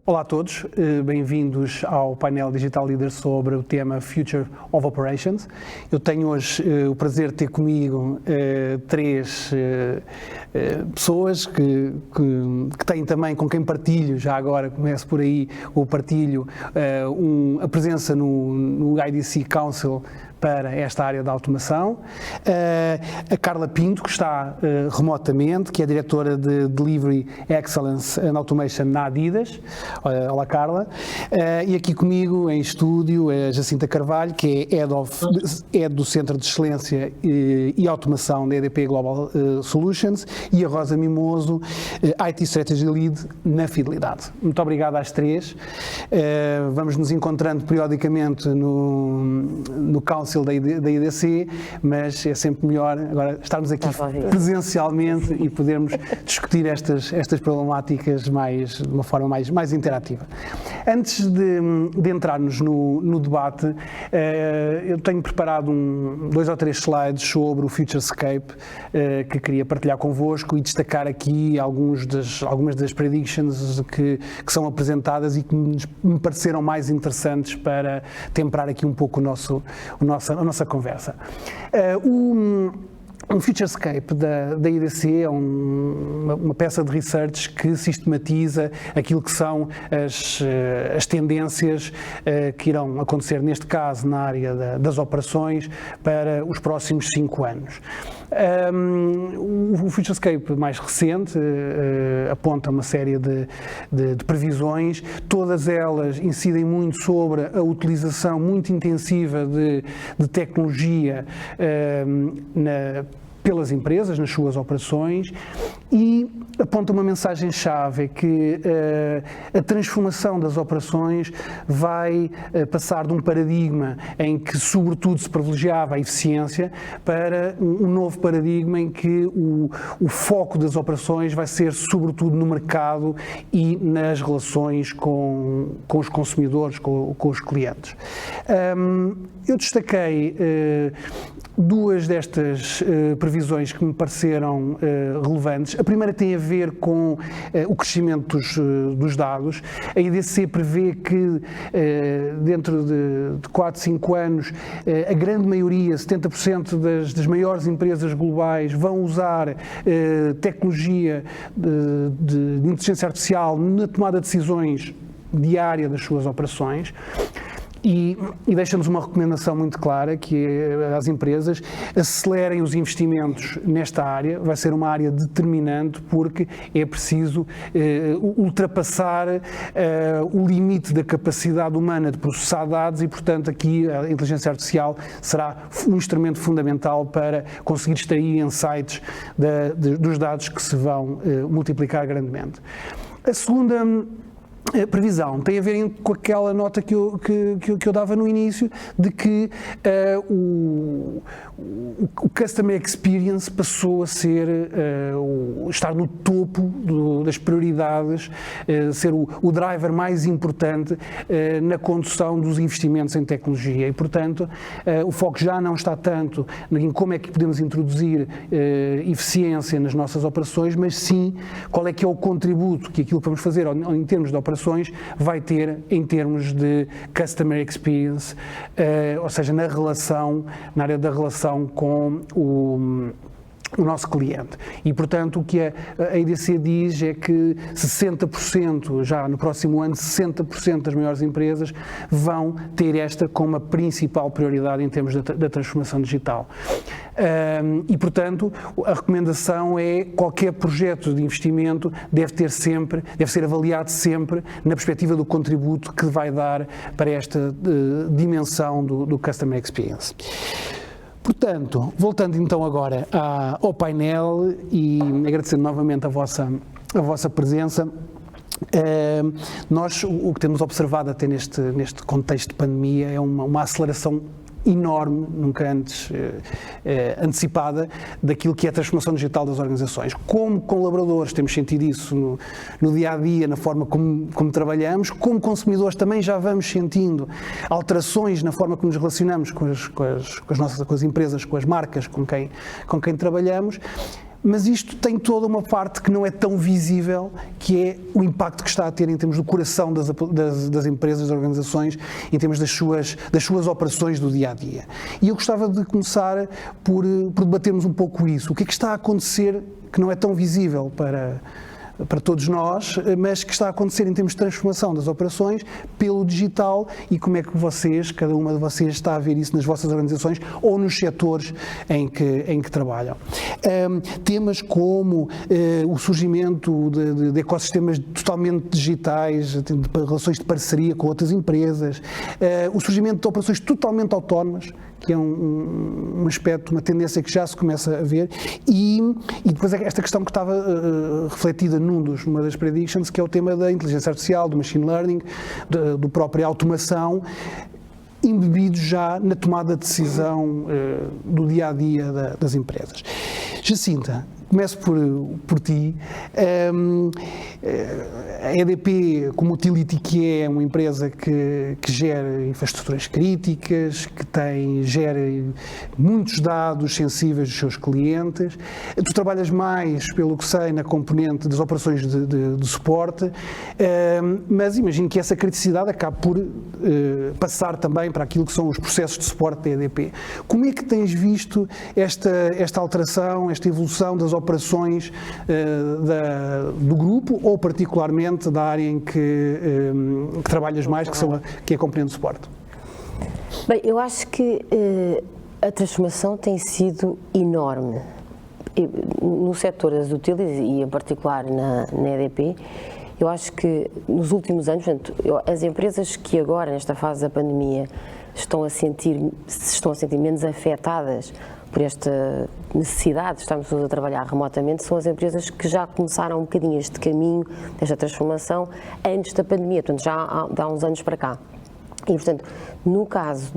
Olá a todos, bem-vindos ao painel Digital Leader sobre o tema Future of Operations. Eu tenho hoje o prazer de ter comigo três pessoas que têm também, com quem partilho, já agora começo por aí, o partilho, a presença no IDC Council para esta área da automação. A Carla Pinto, que está remotamente, que é diretora de Delivery Excellence and Automation na Adidas. Olá, Carla. E aqui comigo, em estúdio, a Jacinta Carvalho, que é Head do Centro de Excelência e Automação da EDP Global Solutions, e a Rosa Mimoso, IT Strategy Lead na Fidelidade. Muito obrigado às três. Vamos nos encontrando periodicamente no Council da IDC, mas é sempre melhor agora estarmos aqui presencialmente e podermos discutir estas problemáticas de uma forma mais interativa. Antes de entrarmos no debate, eu tenho preparado 2 ou 3 slides sobre o Futurescape que queria partilhar convosco e destacar aqui algumas das predictions que são apresentadas e que me pareceram mais interessantes para temperar aqui um pouco a nossa conversa. O Futurescape da IDC é uma peça de research que sistematiza aquilo que são as tendências que irão acontecer, neste caso, na área das operações para os próximos 5 anos. O Futurescape mais recente aponta uma série de previsões, todas elas incidem muito sobre a utilização muito intensiva de tecnologia pelas empresas, nas suas operações, e aponta uma mensagem-chave, que a transformação das operações vai passar de um paradigma em que, sobretudo, se privilegiava a eficiência para um novo paradigma em que o foco das operações vai ser, sobretudo, no mercado e nas relações com os consumidores, com os clientes. Eu destaquei 2 destas previsões que me pareceram relevantes. A primeira tem a ver com o crescimento dos dados. A IDC prevê que dentro de 4, 5 anos, a grande maioria, 70% das maiores empresas globais vão usar tecnologia de inteligência artificial na tomada de decisões diária das suas operações. E deixa-nos uma recomendação muito clara, que é às empresas acelerem os investimentos nesta área. Vai ser uma área determinante, porque é preciso ultrapassar o limite da capacidade humana de processar dados e, portanto, aqui a inteligência artificial será um instrumento fundamental para conseguir extrair insights dos dados que se vão multiplicar grandemente. A segunda previsão tem a ver com aquela nota que eu dava no início, de que o Customer Experience passou a ser, estar no topo das prioridades, ser o driver mais importante na condução dos investimentos em tecnologia e, portanto, o foco já não está tanto em como é que podemos introduzir eficiência nas nossas operações, mas sim qual é que é o contributo que aquilo que vamos fazer em termos de operações vai ter em termos de Customer Experience, ou seja, na área da relação com o nosso cliente. E, portanto, o que a IDC diz é que 60%, já no próximo ano, 60% das maiores empresas vão ter esta como a principal prioridade em termos da transformação digital. E, portanto, a recomendação é qualquer projeto de investimento deve ser avaliado sempre na perspectiva do contributo que vai dar para esta dimensão do Customer Experience. Portanto, voltando então agora ao painel e agradecendo novamente a vossa presença, nós o que temos observado até neste contexto de pandemia é uma aceleração enorme, nunca antes antecipada, daquilo que é a transformação digital das organizações. Como colaboradores temos sentido isso no dia-a-dia, na forma como trabalhamos, como consumidores também já vamos sentindo alterações na forma como nos relacionamos com as empresas, com as marcas com quem trabalhamos. Mas isto tem toda uma parte que não é tão visível, que é o impacto que está a ter em termos do coração das empresas, das organizações, em termos das suas operações do dia-a-dia. E eu gostava de começar por debatermos um pouco isso. O que é que está a acontecer que não é tão visível para todos nós, mas que está a acontecer em termos de transformação das operações pelo digital, e como é que cada uma de vocês está a ver isso nas vossas organizações ou nos setores em que trabalham. Temas como o surgimento de ecossistemas totalmente digitais, de relações de parceria com outras empresas, o surgimento de operações totalmente autónomas, que é um aspecto, uma tendência que já se começa a ver, e depois esta questão que estava refletida numa das predictions, que é o tema da inteligência artificial, do machine learning, do própria automação, embebidos já na tomada de decisão do dia-a-dia das empresas. Jacinta, começo por ti. A EDP, como utility que é uma empresa que gera infraestruturas críticas, que gera muitos dados sensíveis dos seus clientes. Tu trabalhas mais, pelo que sei, na componente das operações de suporte, mas imagino que essa criticidade acabe por passar também para aquilo que são os processos de suporte da EDP. Como é que tens visto esta alteração, esta evolução das operações do grupo, ou particularmente da área em que trabalhas mais, que é a componente de suporte? Bem, eu acho que a transformação tem sido enorme. No setor das utilities e em particular na EDP, eu acho que nos últimos anos, portanto, as empresas que agora, nesta fase da pandemia, se estão a sentir menos afetadas por esta necessidade de estarmos todos a trabalhar remotamente, são as empresas que já começaram um bocadinho este caminho, desta transformação, antes da pandemia, portanto já há uns anos para cá. E, portanto, no caso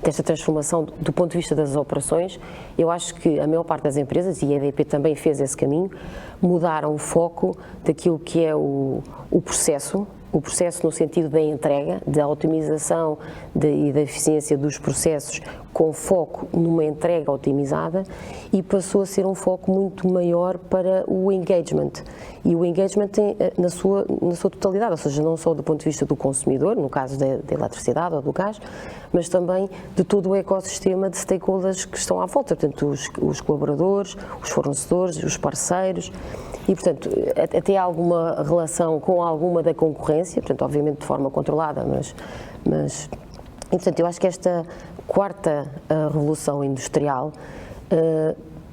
desta transformação do ponto de vista das operações, eu acho que a maior parte das empresas, e a EDP também fez esse caminho, mudaram o foco daquilo que é o processo no sentido da entrega, da otimização e da eficiência dos processos, com foco numa entrega otimizada, e passou a ser um foco muito maior para o engagement. E o engagement na sua totalidade, ou seja, não só do ponto de vista do consumidor, no caso da eletricidade ou do gás, mas também de todo o ecossistema de stakeholders que estão à volta, portanto, os colaboradores, os fornecedores, os parceiros. E, portanto, até alguma relação com alguma da concorrência, portanto, obviamente de forma controlada, mas e, portanto, eu acho que esta quarta revolução industrial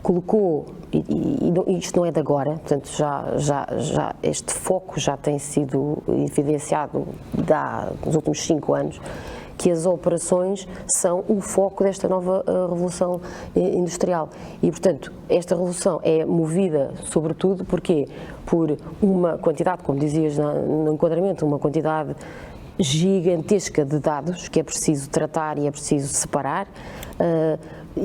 colocou, e isto não é de agora, portanto, já este foco já tem sido evidenciado nos últimos 5 anos, que as operações são o foco desta nova revolução industrial. E, portanto, esta revolução é movida, sobretudo, porque por uma quantidade, como dizias no enquadramento, uma quantidade gigantesca de dados que é preciso tratar e é preciso separar,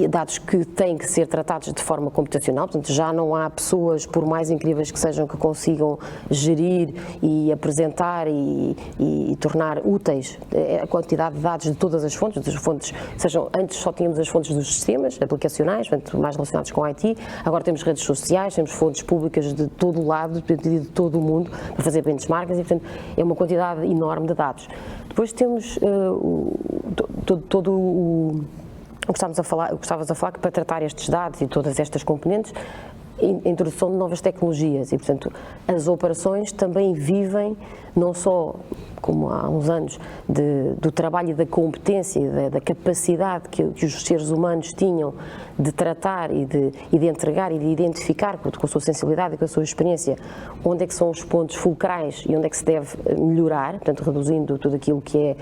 dados que têm que ser tratados de forma computacional, portanto já não há pessoas, por mais incríveis que sejam, que consigam gerir e apresentar e tornar úteis a quantidade de dados de todas as fontes, antes só tínhamos as fontes dos sistemas aplicacionais, portanto, mais relacionados com IT, agora temos redes sociais, temos fontes públicas de todo o lado, de todo o mundo, para fazer benchmarks, e portanto é uma quantidade enorme de dados. Depois temos todo o que estavas a falar, que para tratar estes dados e todas estas componentes, a introdução de novas tecnologias, e, portanto, as operações também vivem, não só como há uns anos, do trabalho e da competência e da capacidade que os seres humanos tinham de tratar e de entregar e de identificar com a sua sensibilidade e com a sua experiência onde é que são os pontos fulcrais e onde é que se deve melhorar, portanto reduzindo tudo aquilo que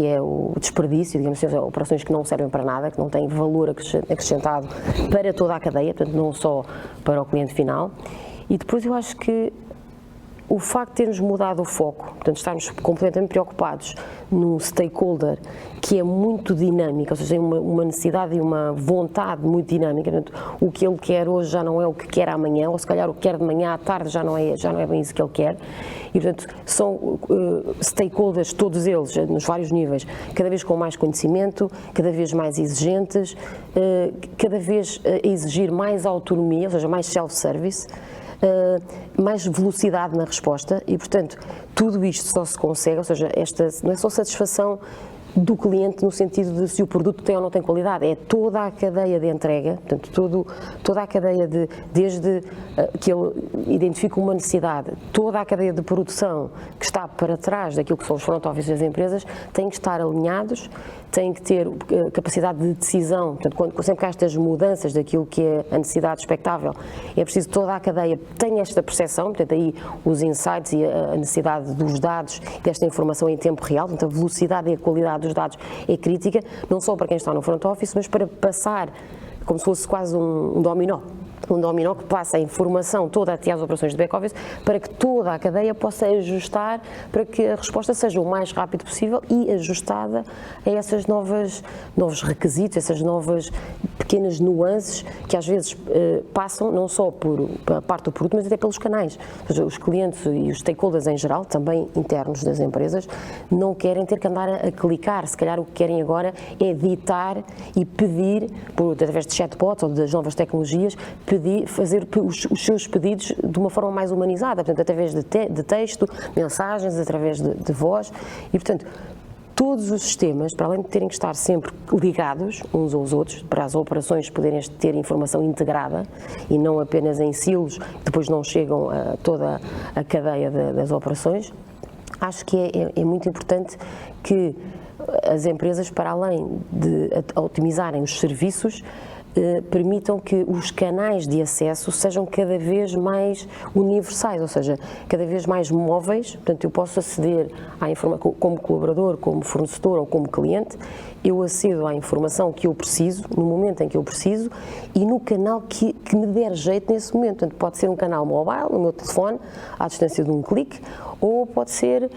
é o desperdício, digamos assim, operações que não servem para nada, que não têm valor acrescentado para toda a cadeia, portanto não só para o cliente final. E depois eu acho que o facto de termos mudado o foco, portanto, estarmos completamente preocupados num stakeholder que é muito dinâmico, ou seja, tem uma necessidade e uma vontade muito dinâmica, portanto, o que ele quer hoje já não é o que quer amanhã, ou se calhar o que quer de manhã à tarde já não é bem isso que ele quer, e portanto são stakeholders, todos eles, nos vários níveis, cada vez com mais conhecimento, cada vez mais exigentes, cada vez a exigir mais autonomia, ou seja, mais self-service, mais velocidade na resposta e, portanto, tudo isto só se consegue, ou seja, esta não é só satisfação do cliente no sentido de se o produto tem ou não tem qualidade, é toda a cadeia de entrega, portanto, toda a cadeia desde que ele identifica uma necessidade, toda a cadeia de produção que está para trás daquilo que são os front offices das empresas, tem que estar alinhados, têm que ter capacidade de decisão, portanto, sempre que há estas mudanças daquilo que é a necessidade expectável, é preciso toda a cadeia tenha esta percepção, portanto, aí os insights e a necessidade dos dados, desta informação em tempo real, portanto, a velocidade e a qualidade dos dados é crítica, não só para quem está no front office, mas para passar, como se fosse quase um dominó que passa a informação toda até às operações de back-office para que toda a cadeia possa ajustar para que a resposta seja o mais rápido possível e ajustada a esses novos requisitos, essas novas pequenas nuances que às vezes passam não só por a parte do produto, mas até pelos canais. Ou seja, os clientes e os stakeholders em geral, também internos das empresas, não querem ter que andar a clicar. Se calhar o que querem agora é ditar e pedir, através de chatbots ou das novas tecnologias, fazer os seus pedidos de uma forma mais humanizada, portanto, através de texto, mensagens, através de voz e, portanto, todos os sistemas, para além de terem que estar sempre ligados uns aos outros, para as operações poderem ter informação integrada e não apenas em silos, que depois não chegam a toda a cadeia das operações, acho que é muito importante que as empresas, para além de otimizarem os serviços, permitam que os canais de acesso sejam cada vez mais universais, ou seja, cada vez mais móveis, portanto eu posso aceder à informação como colaborador, como fornecedor ou como cliente, eu acedo à informação que eu preciso, no momento em que eu preciso e no canal que me der jeito nesse momento, portanto pode ser um canal mobile, no meu telefone, à distância de um clique, ou pode ser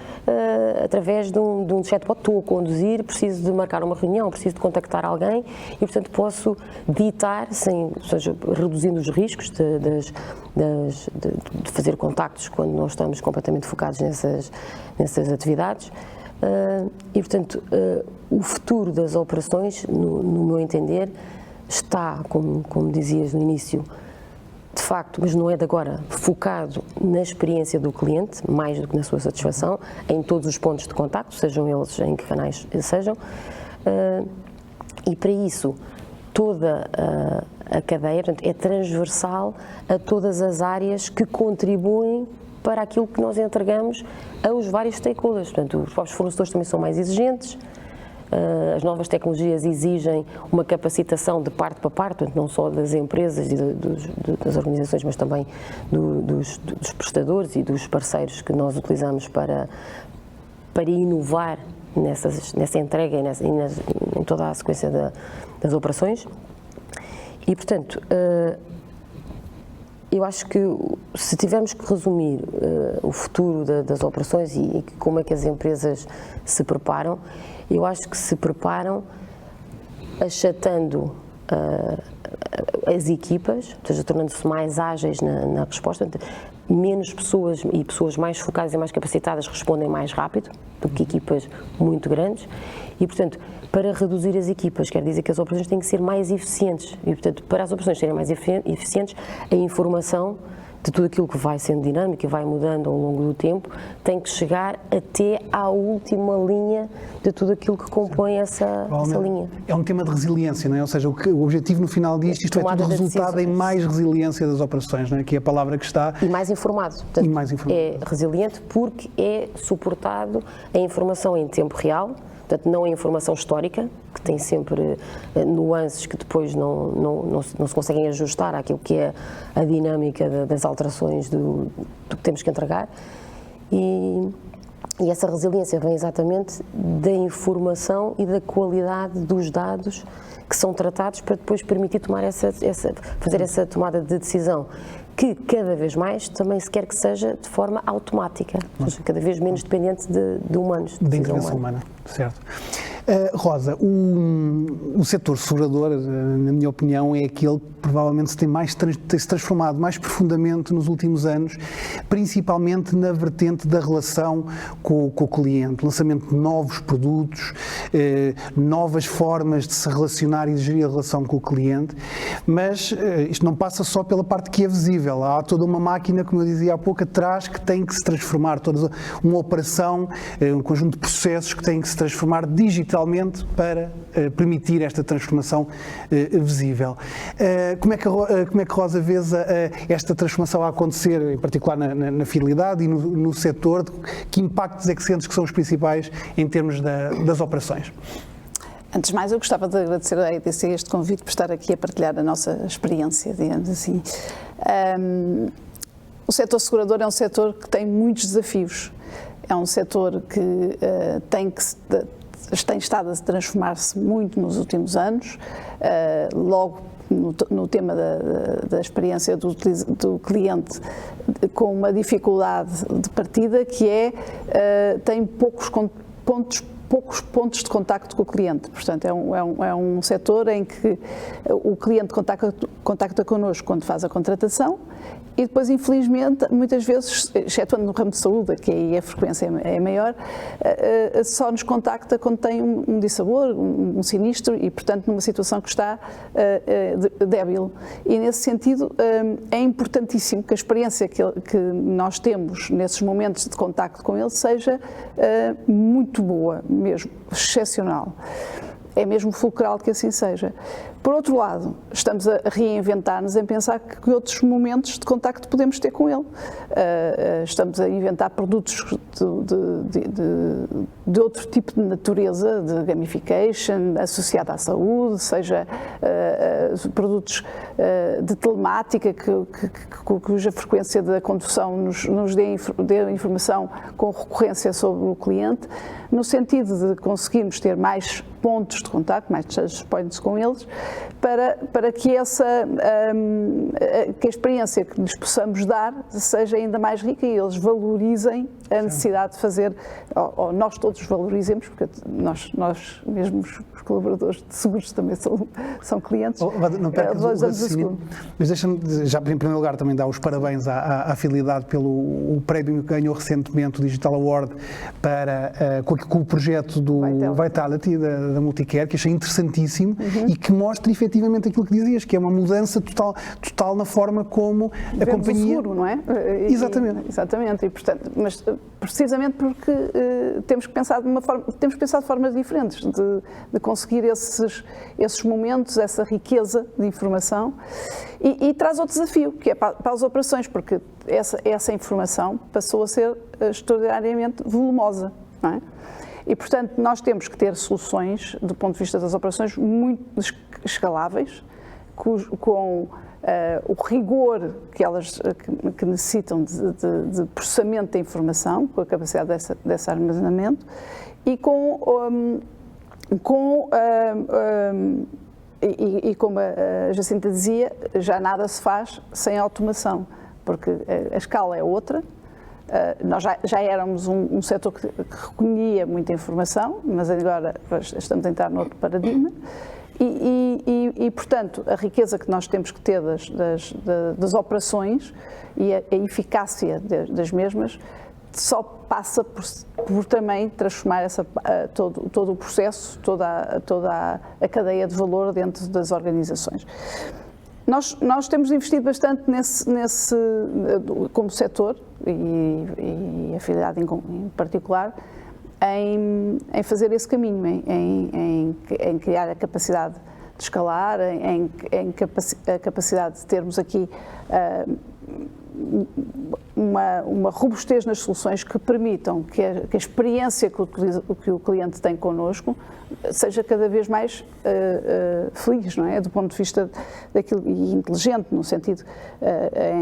através de um chatbot, estou a conduzir, preciso de marcar uma reunião, preciso de contactar alguém e, portanto, posso ditar, ou seja, reduzindo os riscos de fazer contactos quando não estamos completamente focados nessas atividades. E, portanto, o futuro das operações, no meu entender, está, como dizias no início, de facto, mas não é de agora, focado na experiência do cliente, mais do que na sua satisfação, em todos os pontos de contacto, sejam eles em que canais sejam, e para isso toda a cadeia, portanto, é transversal a todas as áreas que contribuem para aquilo que nós entregamos aos vários stakeholders. Portanto, os próprios fornecedores também são mais exigentes, as novas tecnologias exigem uma capacitação de parte para parte, portanto, não só das empresas e das organizações, mas também dos prestadores e dos parceiros que nós utilizamos para inovar nessa entrega e em toda a sequência das operações. E, portanto, eu acho que se tivermos que resumir o futuro das operações e como é que as empresas se preparam, eu acho que se preparam achatando as equipas, ou seja, tornando-se mais ágeis na resposta, menos pessoas e pessoas mais focadas e mais capacitadas respondem mais rápido do que equipas muito grandes e, portanto, para reduzir as equipas, quer dizer que as operações têm que ser mais eficientes e, portanto, para as operações serem mais eficientes, a informação de tudo aquilo que vai sendo dinâmico e vai mudando ao longo do tempo, tem que chegar até à última linha de tudo aquilo que compõe essa linha. É um tema de resiliência, não é? Ou seja, o objetivo no final disto é tudo resultado em mais resiliência das operações, não é? Que é a palavra que está. E mais informado. Portanto, é resiliente porque é suportado a informação em tempo real, portanto, não a informação histórica, que tem sempre nuances que depois não se conseguem ajustar àquilo que é a dinâmica das alterações do que temos que entregar. E essa resiliência vem exatamente da informação e da qualidade dos dados que são tratados para depois permitir tomar fazer essa tomada de decisão que cada vez mais também se quer que seja de forma automática, ou seja, cada vez menos dependente de humanos. Da intervenção humana, certo. Rosa, o setor segurador, na minha opinião, é aquele que provavelmente tem-se transformado mais profundamente nos últimos anos, principalmente na vertente da relação com o cliente, lançamento de novos produtos, novas formas de se relacionar e de gerir a relação com o cliente, mas isto não passa só pela parte que é visível, há toda uma máquina, como eu dizia há pouco, atrás que tem que se transformar, toda uma operação, um conjunto de processos que têm que se transformar digitalmente para permitir esta transformação visível. Como é que Rosa vês esta transformação a acontecer, em particular na fidelidade e no setor? Que impactos é que sentes que são os principais em termos das operações? Antes de mais, eu gostava de agradecer a EDC este convite por estar aqui a partilhar a nossa experiência, digamos assim. O setor segurador é um setor que tem muitos desafios. É um setor que tem estado a transformar-se muito nos últimos anos, logo no tema da experiência do cliente, com uma dificuldade de partida que tem poucos pontos de contacto com o cliente. Portanto, é um setor em que o cliente contacta connosco quando faz a contratação e depois, infelizmente, muitas vezes, excetuando no ramo de saúde, que aí a frequência é maior, só nos contacta quando tem um dissabor, um sinistro e, portanto, numa situação que está débil. E, nesse sentido, é importantíssimo que a experiência que nós temos nesses momentos de contacto com ele seja muito boa, mesmo, excepcional. É mesmo fulcral que assim seja. Por outro lado, estamos a reinventar-nos em pensar que outros momentos de contacto podemos ter com ele. Estamos a inventar produtos de outro tipo de natureza, de gamification, associada à saúde, seja produtos de telemática, cuja frequência da condução nos dê informação com recorrência sobre o cliente, no sentido de conseguirmos ter mais pontos de contacto, mais touch points com eles, para que a experiência que lhes possamos dar seja ainda mais rica e eles valorizem a necessidade de fazer, ou nós todos valorizemos, porque nós mesmos, os colaboradores de seguros também são clientes. Não percas o raciocínio, mas deixa-me já em primeiro lugar também dar os parabéns à Fidelidade pelo prémio que ganhou recentemente, o Digital Award, com o projeto do Vitality, da Multicare, que achei interessantíssimo e que mostra efetivamente aquilo que dizias, que é uma mudança total na forma como a companhia... O seguro, não é? Exatamente. Exatamente, e portanto, mas precisamente porque temos pensado de formas diferentes de conseguir esses momentos, essa riqueza de informação e traz outro desafio, que é para as operações, porque essa informação passou a ser extraordinariamente volumosa, não é? E, portanto, nós temos que ter soluções, do ponto de vista das operações, muito escaláveis, com o rigor que necessitam de processamento da informação, com a capacidade desse armazenamento, e como a Jacinta dizia, já nada se faz sem automação, porque a escala é outra. Nós já éramos um setor que recolhia muita informação, mas agora estamos a entrar noutro paradigma e, portanto, a riqueza que nós temos que ter das operações e a eficácia das mesmas só passa por também transformar todo o processo, toda a cadeia de valor dentro das organizações. Nós temos investido bastante nesse como setor, e a Fidelidade em particular, em fazer esse caminho, em criar a capacidade de escalar, a capacidade de termos aqui uma robustez nas soluções que permitam que a experiência que o cliente tem connosco seja cada vez mais feliz, não é? Do ponto de vista daquilo, e inteligente, no sentido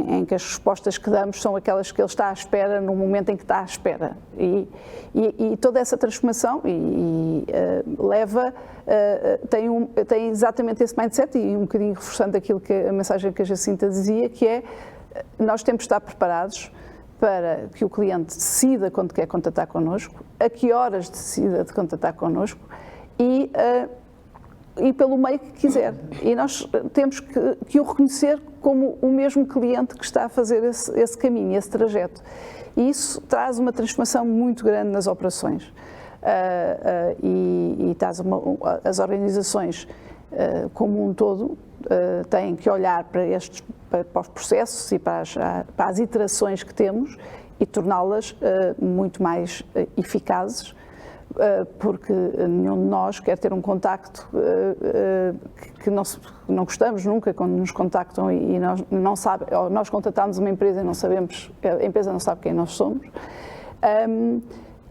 em que as respostas que damos são aquelas que ele está à espera no momento em que está à espera. E toda essa transformação tem exatamente esse mindset, e um bocadinho reforçando a mensagem que a Jacinta dizia, que é nós temos de estar preparados para que o cliente decida quando quer contactar connosco, a que horas decida de contactar connosco e pelo meio que quiser. E nós temos que o reconhecer como o mesmo cliente que está a fazer esse caminho, esse trajeto. E isso traz uma transformação muito grande nas operações. E as organizações como um todo têm que olhar para os processos e para as iterações que temos e torná-las muito mais eficazes, porque nenhum de nós quer ter um contacto que não gostamos nunca quando nos contactam e nós contatamos uma empresa e não sabemos, a empresa não sabe quem nós somos.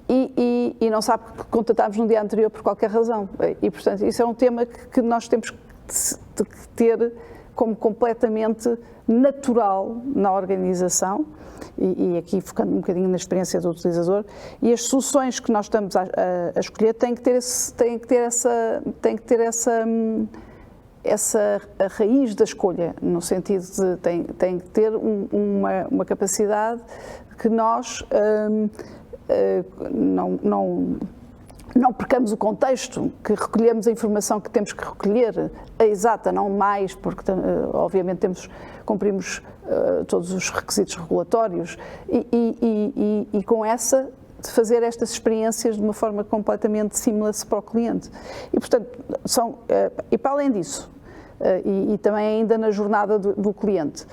E não sabe que contatámos no dia anterior por qualquer razão. E, portanto, isso é um tema que nós temos de ter como completamente natural na organização, e aqui focando um bocadinho na experiência do utilizador, e as soluções que nós estamos a escolher têm que ter essa raiz da escolha, no sentido de tem que ter uma capacidade que nós não percamos o contexto, que recolhemos a informação que temos que recolher, a exata, não mais, porque obviamente cumprimos todos os requisitos regulatórios e com essa de fazer estas experiências de uma forma completamente seamless para o cliente. E portanto, e para além disso, e também ainda na jornada do cliente,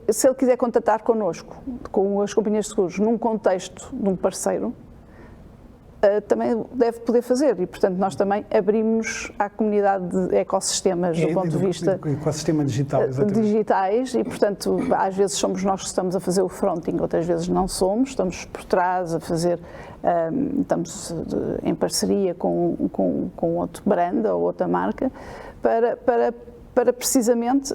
se ele quiser contatar connosco, com as companhias de seguros, num contexto de um parceiro, também deve poder fazer, e portanto nós também abrimos à comunidade de ecossistemas do ponto de vista ecossistema digital, digitais, e portanto às vezes somos nós que estamos a fazer o fronting, outras vezes não somos, estamos por trás a fazer, estamos em parceria com outro brand ou outra marca, para precisamente,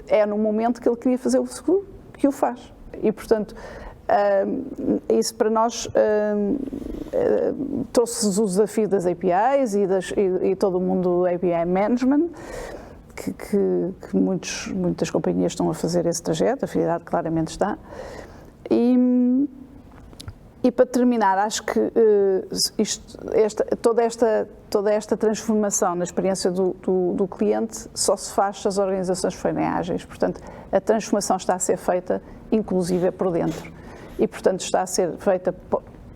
é no momento que ele queria fazer o seguro que o faz. E, portanto, isso para nós trouxe o desafio das APIs e todo o mundo do API Management, que muitas companhias estão a fazer esse trajeto, a Fidelidade claramente está. E para terminar, acho que toda esta transformação na experiência do cliente só se faz se as organizações forem ágeis. Portanto, a transformação está a ser feita, inclusive, por dentro. E, portanto, está a ser feita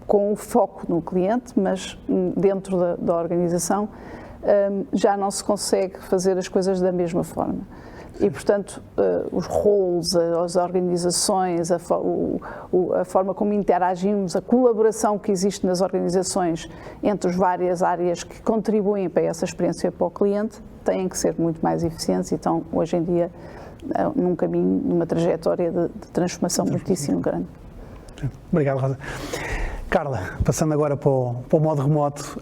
com o foco no cliente, mas dentro da organização já não se consegue fazer as coisas da mesma forma. E, portanto, os roles, as organizações, a forma como interagimos, a colaboração que existe nas organizações entre as várias áreas que contribuem para essa experiência para o cliente, têm que ser muito mais eficientes e estão, hoje em dia, num caminho, numa trajetória de transformação muitíssimo grande. Obrigado, Rosa. Carla, passando agora para o modo remoto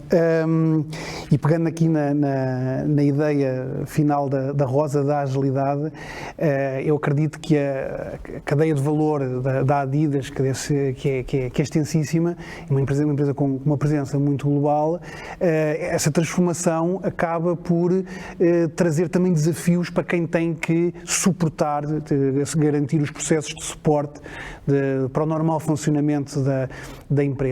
e pegando aqui na ideia final da Rosa, da agilidade, eu acredito que a cadeia de valor da Adidas, que é extensíssima, uma empresa com uma presença muito global, essa transformação acaba por trazer também desafios para quem tem que suportar, garantir os processos de suporte para o normal funcionamento da empresa.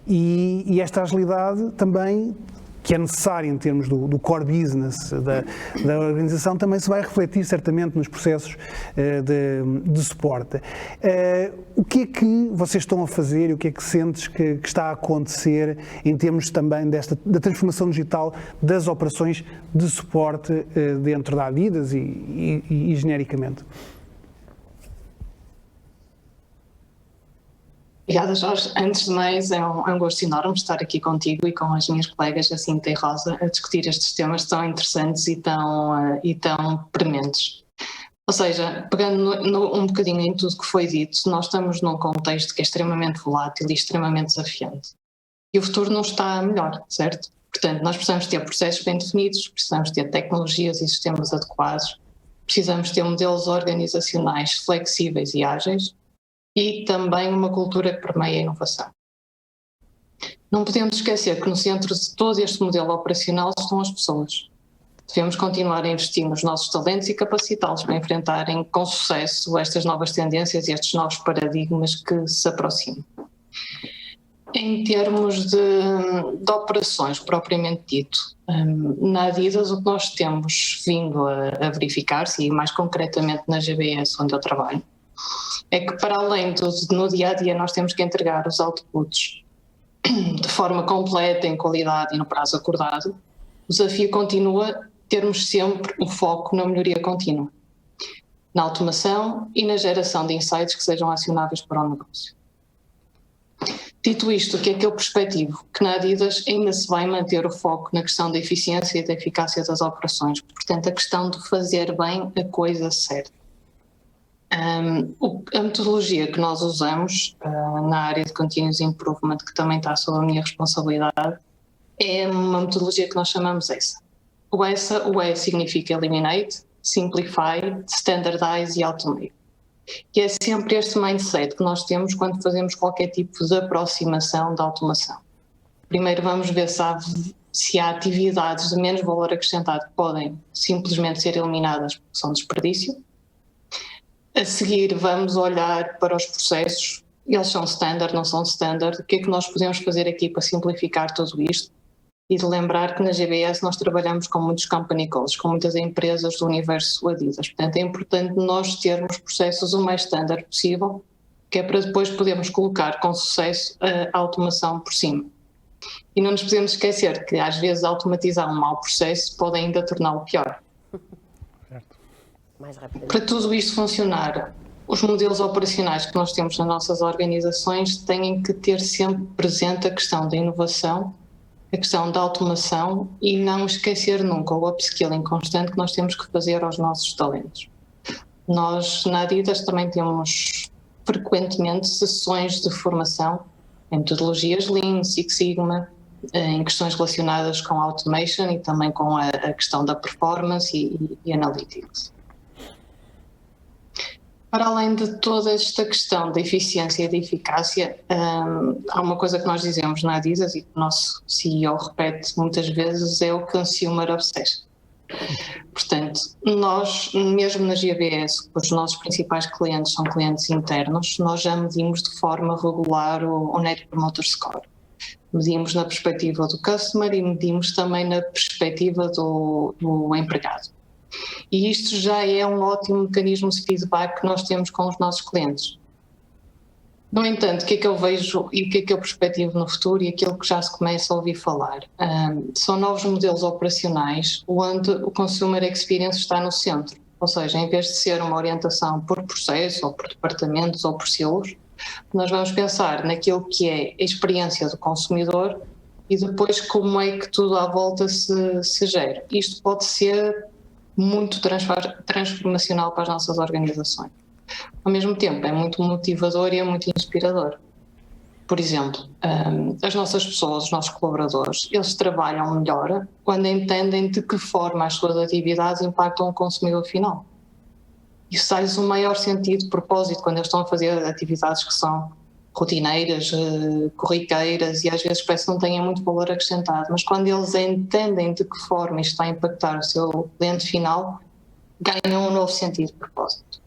E esta agilidade também, que é necessária em termos do core business da organização, também se vai refletir certamente nos processos de suporte. O que é que vocês estão a fazer e o que é que sentes que está a acontecer em termos também da transformação digital das operações de suporte dentro da Adidas e genericamente? Obrigada, Jorge. Antes de mais, é um gosto enorme estar aqui contigo e com as minhas colegas, a Cinta e Rosa, a discutir estes temas tão interessantes e tão prementes. Ou seja, pegando um bocadinho em tudo que foi dito, nós estamos num contexto que é extremamente volátil e extremamente desafiante. E o futuro não está melhor, certo? Portanto, nós precisamos ter processos bem definidos, precisamos ter tecnologias e sistemas adequados, precisamos ter modelos organizacionais flexíveis e ágeis, e também uma cultura que permeia a inovação. Não podemos esquecer que no centro de todo este modelo operacional estão as pessoas. Devemos continuar a investir nos nossos talentos e capacitá-los para enfrentarem com sucesso estas novas tendências e estes novos paradigmas que se aproximam. Em termos de operações propriamente dito, na Adidas o que nós temos vindo a verificar-se, e mais concretamente na GBS onde eu trabalho, é que para além no dia-a-dia nós temos que entregar os outputs de forma completa, em qualidade e no prazo acordado, o desafio continua termos sempre o foco na melhoria contínua, na automação e na geração de insights que sejam acionáveis para o negócio. Dito isto, o que é que eu perspectivo? Que na Adidas ainda se vai manter o foco na questão da eficiência e da eficácia das operações, portanto a questão de fazer bem a coisa certa. A metodologia que nós usamos na área de Continuous Improvement, que também está sob a minha responsabilidade, é uma metodologia que nós chamamos ESSA. O ESSA, o E significa Eliminate, Simplify, Standardize e Automate. E é sempre este mindset que nós temos quando fazemos qualquer tipo de aproximação da automação. Primeiro vamos ver se há atividades de menos valor acrescentado que podem simplesmente ser eliminadas porque são desperdício. A seguir vamos olhar para os processos, eles são standard, não são standard, o que é que nós podemos fazer aqui para simplificar tudo isto? E de lembrar que na GBS nós trabalhamos com muitos company calls, com muitas empresas do universo Adidas. Portanto, é importante nós termos processos o mais standard possível, que é para depois podermos colocar com sucesso a automação por cima. E não nos podemos esquecer que às vezes automatizar um mau processo pode ainda torná-lo pior. Mais rapidamente. Para tudo isto funcionar, os modelos operacionais que nós temos nas nossas organizações têm que ter sempre presente a questão da inovação, a questão da automação e não esquecer nunca o upskilling constante que nós temos que fazer aos nossos talentos. Nós, na Adidas, também temos frequentemente sessões de formação em metodologias Lean, Six Sigma, em questões relacionadas com a automation e também com a questão da performance e analytics. Para além de toda esta questão da eficiência e da eficácia, há uma coisa que nós dizemos na Adidas e que o nosso CEO repete muitas vezes, é o Consumer Obsession. Portanto, nós, mesmo na GBS, os nossos principais clientes são clientes internos, nós já medimos de forma regular o Net Promoter Score. Medimos na perspectiva do customer e medimos também na perspectiva do empregado. E isto já é um ótimo mecanismo de feedback que nós temos com os nossos clientes. No entanto, o que é que eu vejo e o que é que eu perspectivo no futuro e aquilo que já se começa a ouvir falar? São novos modelos operacionais onde o Consumer Experience está no centro. Ou seja, em vez de ser uma orientação por processo ou por departamentos ou por silos, nós vamos pensar naquilo que é a experiência do consumidor e depois como é que tudo à volta se gera. Isto pode ser muito transformacional para as nossas organizações. Ao mesmo tempo, é muito motivador e é muito inspirador. Por exemplo, as nossas pessoas, os nossos colaboradores, eles trabalham melhor quando entendem de que forma as suas atividades impactam o consumidor final. Isso faz o maior sentido de propósito quando eles estão a fazer atividades que são rotineiras, corriqueiras e às vezes parece que não têm muito valor acrescentado, mas quando eles entendem de que forma isto está a impactar o seu cliente final, ganham um novo sentido de propósito.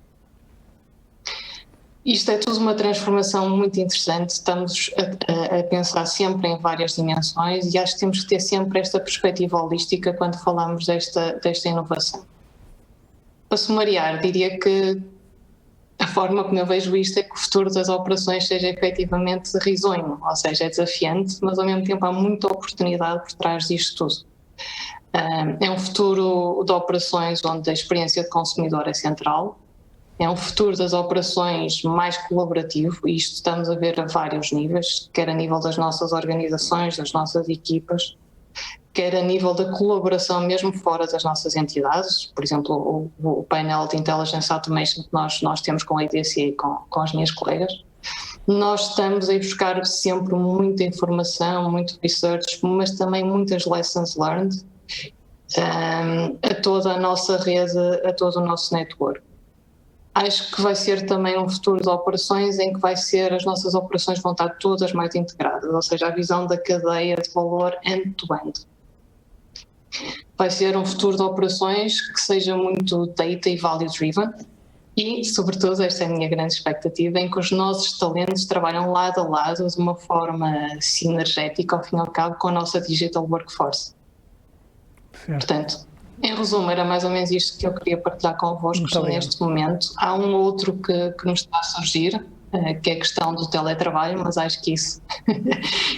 Isto é tudo uma transformação muito interessante, estamos a pensar sempre em várias dimensões e acho que temos que ter sempre esta perspectiva holística quando falamos desta inovação. Para sumariar, diria que a forma como eu vejo isto é que o futuro das operações seja efetivamente risonho, ou seja, é desafiante, mas ao mesmo tempo há muita oportunidade por trás disto tudo. É um futuro de operações onde a experiência de consumidor é central, é um futuro das operações mais colaborativo, e isto estamos a ver a vários níveis, quer a nível das nossas organizações, das nossas equipas, quer a nível da colaboração mesmo fora das nossas entidades, por exemplo, o painel de Intelligence Automation que nós temos com a IDC e com as minhas colegas. Nós estamos a ir buscar sempre muita informação, muito research, mas também muitas lessons learned a toda a nossa rede, a todo o nosso network. Acho que vai ser também um futuro de operações em que as nossas operações vão estar todas mais integradas, ou seja, a visão da cadeia de valor end-to-end. vai ser um futuro de operações que seja muito data e value driven e, sobretudo, esta é a minha grande expectativa, em que os nossos talentos trabalham lado a lado de uma forma sinergética, ao fim e ao cabo, com a nossa digital workforce. Certo. Portanto, em resumo, era mais ou menos isto que eu queria partilhar convosco neste momento. Há um outro que nos está a surgir, que é a questão do teletrabalho, mas acho que isso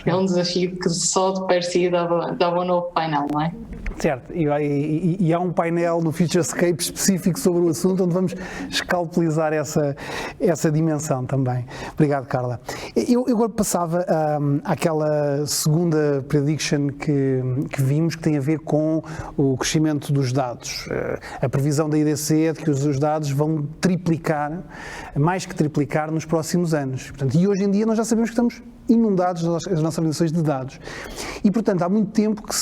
é um desafio que só de per si dava um novo painel, não é? Certo, e há um painel no Futurescape específico sobre o assunto, onde vamos escalpelizar essa dimensão também. Obrigado, Carla. Eu agora passava àquela segunda prediction que vimos, que tem a ver com o crescimento dos dados. A previsão da IDC é de que os dados vão triplicar, mais que triplicar, nos próximos anos. Portanto, e hoje em dia nós já sabemos que estamos inundados as nossas organizações de dados. E, portanto, há muito tempo que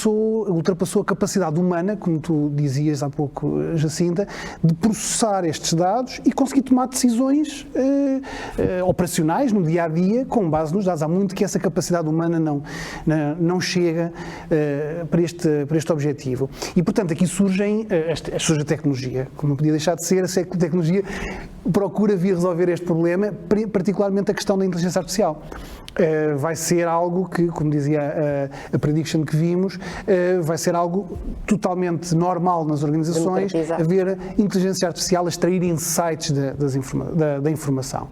ultrapassou a capacidade humana, como tu dizias há pouco, Jacinta, de processar estes dados e conseguir tomar decisões operacionais no dia-a-dia com base nos dados. Há muito que essa capacidade humana não chega para este objetivo. E, portanto, aqui surge a tecnologia. Como não podia deixar de ser, a tecnologia procura vir resolver este problema, particularmente a questão da inteligência artificial. Vai ser algo que, como dizia a prediction que vimos, vai ser algo totalmente normal nas organizações, haver inteligência artificial a extrair insights da informação.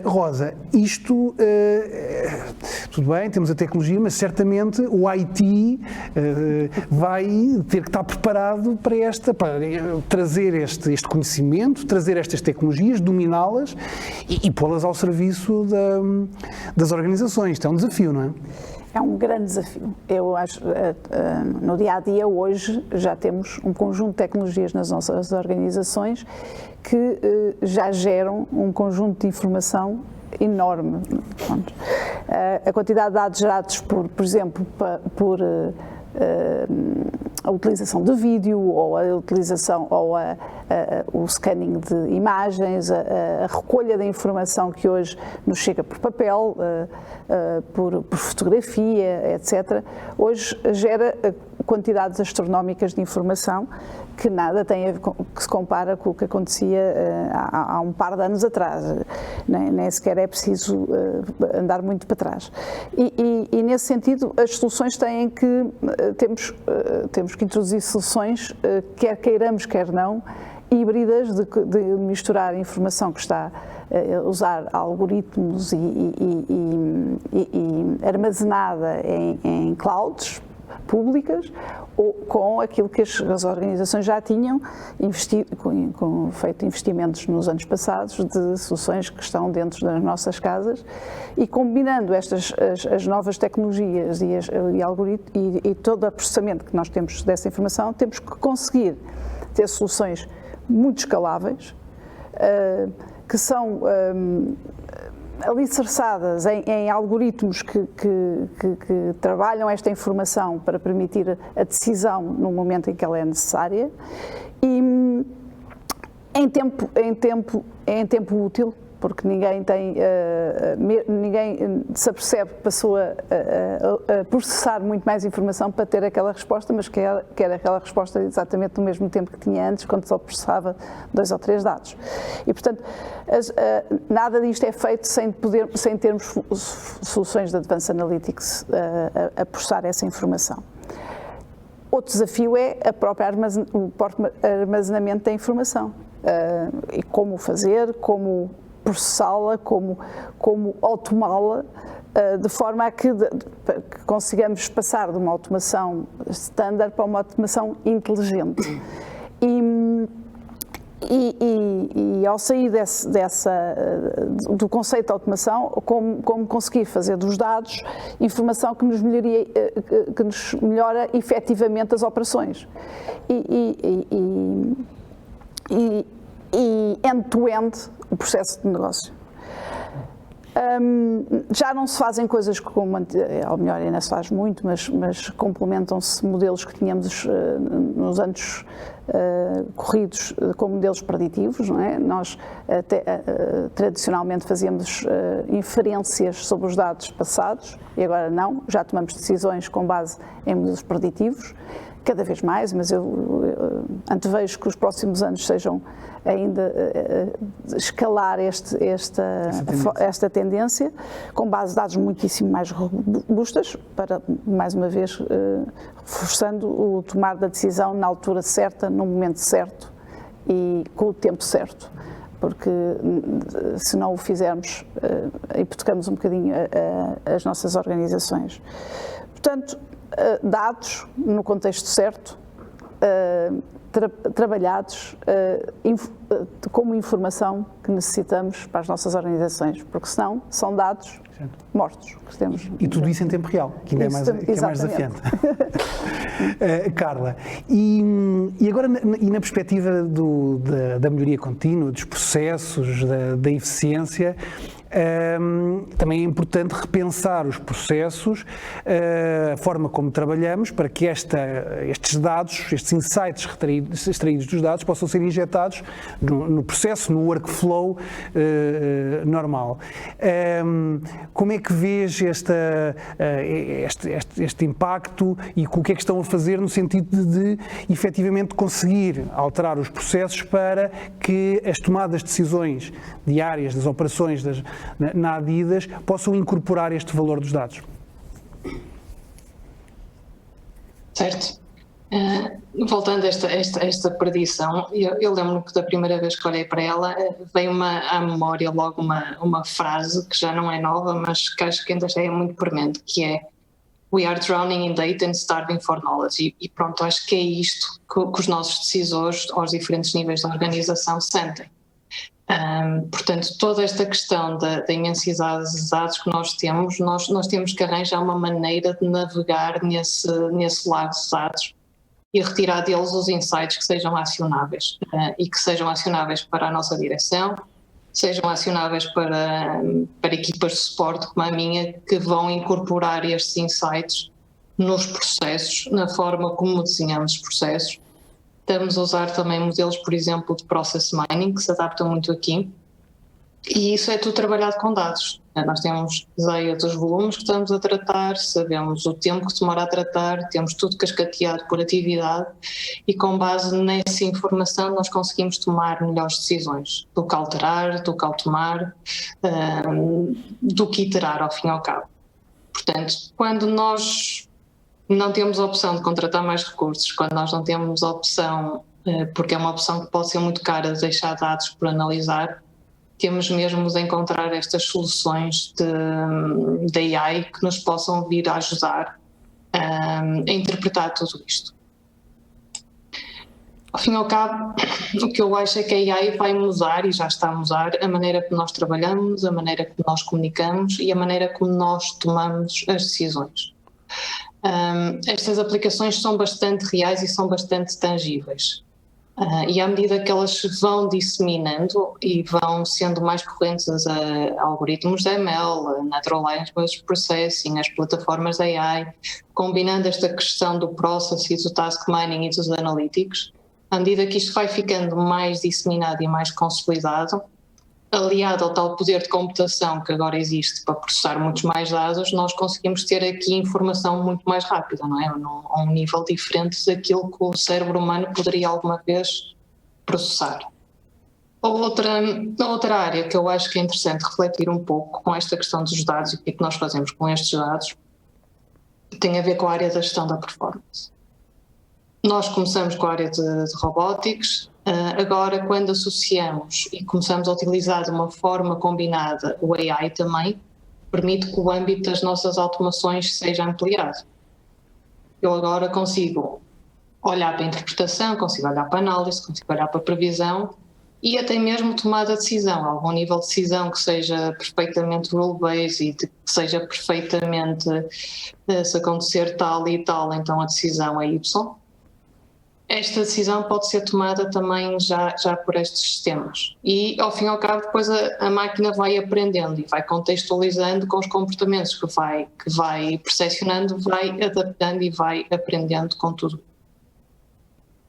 Rosa, isto, tudo bem, temos a tecnologia, mas certamente o IT vai ter que estar preparado para trazer este conhecimento, trazer estas tecnologias, dominá-las e pô-las ao serviço das organizações. Isto é um desafio, não é? É um grande desafio. Eu acho, no dia-a-dia hoje, já temos um conjunto de tecnologias nas nossas organizações que já geram um conjunto de informação enorme. A quantidade de dados gerados, por exemplo, por a utilização de vídeo ou a utilização o scanning de imagens, a recolha da informação que hoje nos chega por papel, por fotografia, etc. Hoje gera quantidades astronómicas de informação que nada que se compara com o que acontecia há um par de anos atrás. Nem sequer é preciso andar muito para trás. E nesse sentido, as soluções temos que introduzir soluções, quer queiramos, quer não, híbridas, de misturar informação que está a usar algoritmos e armazenada em clouds públicas, ou com aquilo que as organizações já tinham feito investimentos nos anos passados de soluções que estão dentro das nossas casas, e combinando as novas tecnologias e algoritmos e todo o processamento que nós temos dessa informação, temos que conseguir ter soluções muito escaláveis, que são alicerçadas em algoritmos que trabalham esta informação para permitir a decisão no momento em que ela é necessária e em tempo útil, porque ninguém se apercebe que passou a processar muito mais informação para ter aquela resposta, mas quer aquela resposta exatamente no mesmo tempo que tinha antes, quando só processava 2 ou 3 dados. E, portanto, nada disto é feito sem termos soluções de Advanced Analytics a processar essa informação. Outro desafio é o próprio armazenamento da informação. E como fazer, como processá-la, como automá-la, de forma a que consigamos passar de uma automação standard para uma automação inteligente. E ao sair do conceito de automação, como conseguir fazer dos dados informação que nos melhora efetivamente as operações. E end-to-end o processo de negócio. Já não se fazem coisas como, ou melhor, ainda se faz muito, mas complementam-se modelos que tínhamos nos anos corridos com modelos preditivos, não é? Nós tradicionalmente fazíamos inferências sobre os dados passados e agora não, já tomamos decisões com base em modelos preditivos cada vez mais, mas eu antevejo que os próximos anos sejam ainda escalar esta tendência, com base de dados muitíssimo mais robustas, para, mais uma vez, reforçando o tomar da decisão na altura certa, no momento certo e com o tempo certo. Porque se não o fizermos, hipotecamos um bocadinho as nossas organizações. Portanto, dados no contexto certo, trabalhados como informação que necessitamos para as nossas organizações, porque senão são dados mortos que temos. E tudo isso em tempo real, que ainda é mais desafiante. Carla, e agora na perspectiva da melhoria contínua, dos processos, da eficiência, também é importante repensar os processos, a forma como trabalhamos, para que estes dados, estes insights extraídos dos dados possam ser injetados no processo, no workflow normal. Como é que vês este impacto e o que é que estão a fazer no sentido de efetivamente conseguir alterar os processos para que as tomadas de decisões diárias das operações na Adidas possam incorporar este valor dos dados? Certo. Voltando a esta predição, eu lembro que da primeira vez que olhei para ela veio-me à memória logo uma frase que já não é nova, mas que acho que ainda é muito premente, que é "We are drowning in data and starving for knowledge", e pronto, acho que é isto que os nossos decisores aos diferentes níveis da organização sentem. Portanto, toda esta questão da imensidade de dados que nós temos que arranjar uma maneira de navegar nesse lago de dados e retirar deles os insights que sejam acionáveis, e que sejam acionáveis para a nossa direção, sejam acionáveis para equipas de suporte como a minha, que vão incorporar estes insights nos processos, na forma como desenhamos os processos. Estamos a usar também modelos, por exemplo, de process mining, que se adaptam muito aqui, e isso é tudo trabalhado com dados. Nós temos ideia dos volumes que estamos a tratar, sabemos o tempo que demora a tratar, temos tudo cascateado por atividade, e com base nessa informação nós conseguimos tomar melhores decisões do que alterar, do que automar, do que iterar ao fim e ao cabo. Portanto, quando nós não temos a opção de contratar mais recursos, quando nós não temos a opção, porque é uma opção que pode ser muito cara, de deixar dados por analisar, temos mesmo de encontrar estas soluções de AI que nos possam vir a ajudar a interpretar tudo isto. Ao fim e ao cabo, o que eu acho é que a AI vai mudar, e já está a mudar, a maneira que nós trabalhamos, a maneira que nós comunicamos e a maneira como nós tomamos as decisões. Estas aplicações são bastante reais e são bastante tangíveis. E à medida que elas se vão disseminando e vão sendo mais correntes a algoritmos de ML, a Natural Language Processing, as plataformas de AI, combinando esta questão do process e do task mining e dos analytics, à medida que isto vai ficando mais disseminado e mais consolidado, aliado ao tal poder de computação que agora existe para processar muitos mais dados, nós conseguimos ter aqui informação muito mais rápida, não é? A um nível diferente daquilo que o cérebro humano poderia alguma vez processar. Outra área que eu acho que é interessante refletir um pouco com esta questão dos dados e o que é que nós fazemos com estes dados tem a ver com a área da gestão da performance. Nós começamos com a área de robotics. Agora, quando associamos e começamos a utilizar de uma forma combinada o AI também, permite que o âmbito das nossas automações seja ampliado. Eu agora consigo olhar para a interpretação, consigo olhar para a análise, consigo olhar para a previsão e até mesmo tomada de decisão, algum nível de decisão que seja perfeitamente rule-based e que seja perfeitamente, se acontecer tal e tal, então a decisão é Y. Esta decisão pode ser tomada também já por estes sistemas. E, ao fim e ao cabo, depois a máquina vai aprendendo e vai contextualizando com os comportamentos que vai percepcionando, vai adaptando e vai aprendendo com tudo.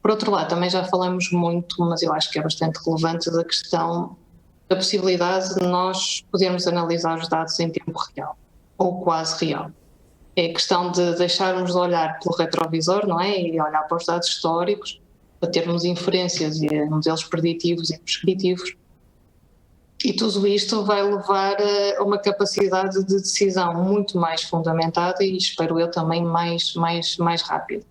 Por outro lado, também já falamos muito, mas eu acho que é bastante relevante, da questão da possibilidade de nós podermos analisar os dados em tempo real, ou quase real. É questão de deixarmos de olhar pelo retrovisor, não é? E olhar para os dados históricos, para termos inferências e modelos preditivos e prescritivos. E tudo isto vai levar a uma capacidade de decisão muito mais fundamentada e, espero eu, também mais rápida.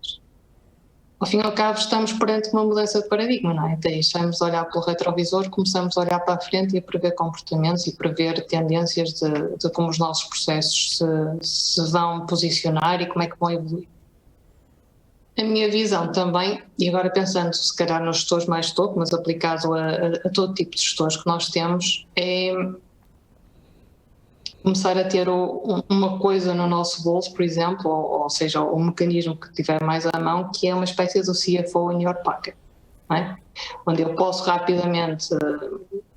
Ao fim e ao cabo, estamos perante uma mudança de paradigma, não é? Deixamos de olhar pelo retrovisor, começamos a olhar para a frente e a prever comportamentos e prever tendências de como os nossos processos se vão posicionar e como é que vão evoluir. A minha visão também, e agora pensando se calhar nos gestores mais topo, mas aplicado a todo tipo de gestores que nós temos, é começar a ter uma coisa no nosso bolso, por exemplo, ou seja, o mecanismo que tiver mais à mão, que é uma espécie do CFO in your pocket, não é? Onde eu posso rapidamente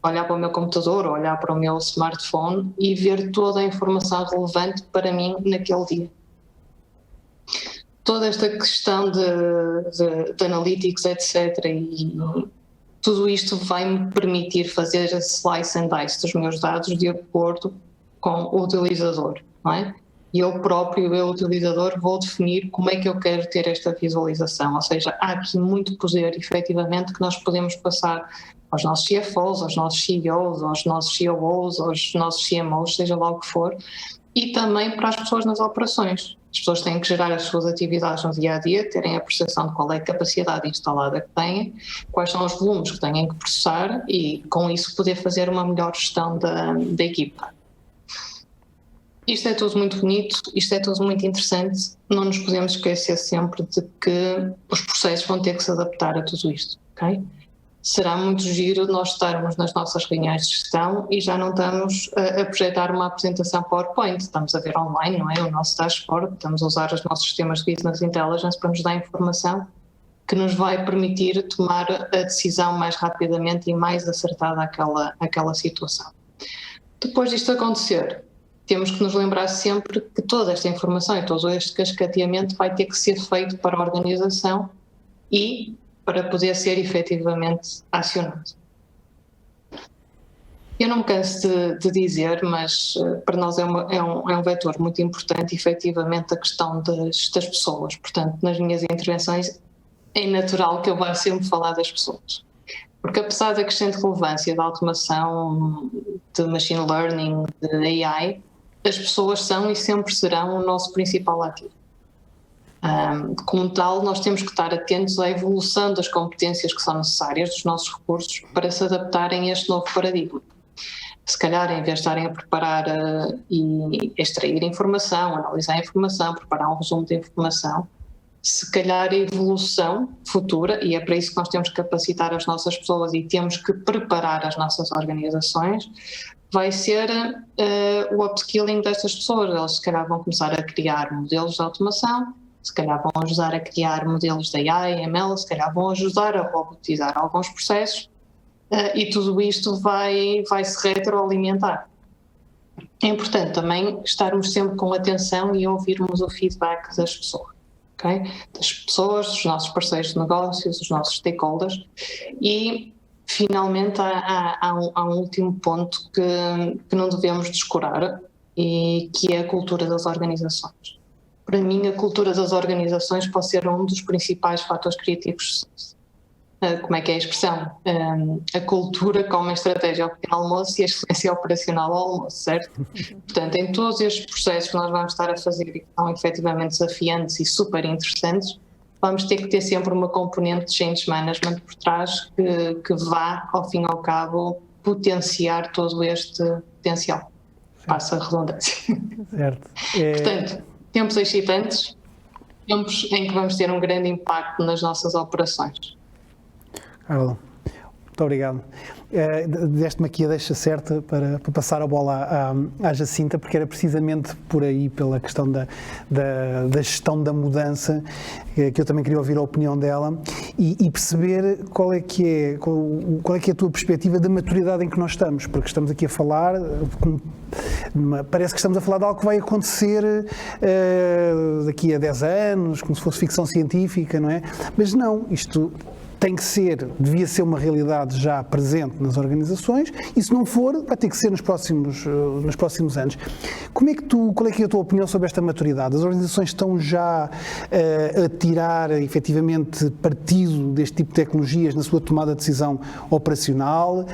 olhar para o meu computador, ou olhar para o meu smartphone e ver toda a informação relevante para mim naquele dia. Toda esta questão de analytics, etc., e tudo isto vai-me permitir fazer a slice and dice dos meus dados de acordo com o utilizador, não é? E eu próprio, o utilizador, vou definir como é que eu quero ter esta visualização, ou seja, há aqui muito poder, efetivamente, que nós podemos passar aos nossos CFOs, aos nossos CEOs, aos nossos COOs, aos nossos CMOs, seja lá o que for, e também para as pessoas nas operações. As pessoas têm que gerar as suas atividades no dia-a-dia, terem a percepção de qual é a capacidade instalada que têm, quais são os volumes que têm que processar e, com isso, poder fazer uma melhor gestão da equipa. Isto é tudo muito bonito, isto é tudo muito interessante, não nos podemos esquecer sempre de que os processos vão ter que se adaptar a tudo isto, ok? Será muito giro nós estarmos nas nossas reuniões de gestão e já não estamos a projetar uma apresentação PowerPoint, estamos a ver online, não é? O nosso dashboard, estamos a usar os nossos sistemas de Business Intelligence para nos dar informação que nos vai permitir tomar a decisão mais rapidamente e mais acertada àquela situação. Depois disto acontecer, temos que nos lembrar sempre que toda esta informação e todo este cascateamento vai ter que ser feito para a organização e para poder ser efetivamente acionado. Eu não me canso de dizer, mas para nós é um vetor muito importante, efetivamente, a questão das pessoas. Portanto, nas minhas intervenções é natural que eu vá sempre falar das pessoas. Porque apesar da crescente relevância da automação, de machine learning, de AI, as pessoas são e sempre serão o nosso principal ativo. Como tal, nós temos que estar atentos à evolução das competências que são necessárias dos nossos recursos para se adaptarem a este novo paradigma. Se calhar, em vez de estarem a preparar e extrair informação, analisar a informação, preparar um resumo de informação, se calhar a evolução futura, e é para isso que nós temos que capacitar as nossas pessoas e temos que preparar as nossas organizações, vai ser o upskilling destas pessoas. Elas se calhar vão começar a criar modelos de automação, se calhar vão ajudar a criar modelos de AI, ML, se calhar vão ajudar a robotizar alguns processos e tudo isto vai se retroalimentar. É importante também estarmos sempre com atenção e ouvirmos o feedback das pessoas, okay? Das pessoas, dos nossos parceiros de negócios, dos nossos stakeholders e finalmente há um último ponto que não devemos descurar e que é a cultura das organizações. Para mim, a cultura das organizações pode ser um dos principais fatores criativos de sucesso. Como é que é a expressão? A cultura como a estratégia ao pequeno almoço e a excelência operacional ao almoço, certo? Portanto, em todos estes processos que nós vamos estar a fazer e que são efetivamente desafiantes e super interessantes, vamos ter que ter sempre uma componente de change management por trás que vá, ao fim e ao cabo, potenciar todo este potencial. Passa a redundância. Certo. Portanto, tempos excitantes, tempos em que vamos ter um grande impacto nas nossas operações. Carla, muito obrigado. Deste-me aqui a deixa certa para passar a bola à Jacinta, porque era precisamente por aí, pela questão da gestão da mudança, que eu também queria ouvir a opinião dela e perceber qual é que é a tua perspectiva da maturidade em que nós estamos, porque estamos aqui a falar, parece que estamos a falar de algo que vai acontecer daqui a 10 anos, como se fosse ficção científica, não é? Mas não, isto devia ser uma realidade já presente nas organizações, e se não for, vai ter que ser nos próximos anos. Qual é que é a tua opinião sobre esta maturidade? As organizações estão já a tirar efetivamente partido deste tipo de tecnologias na sua tomada de decisão operacional?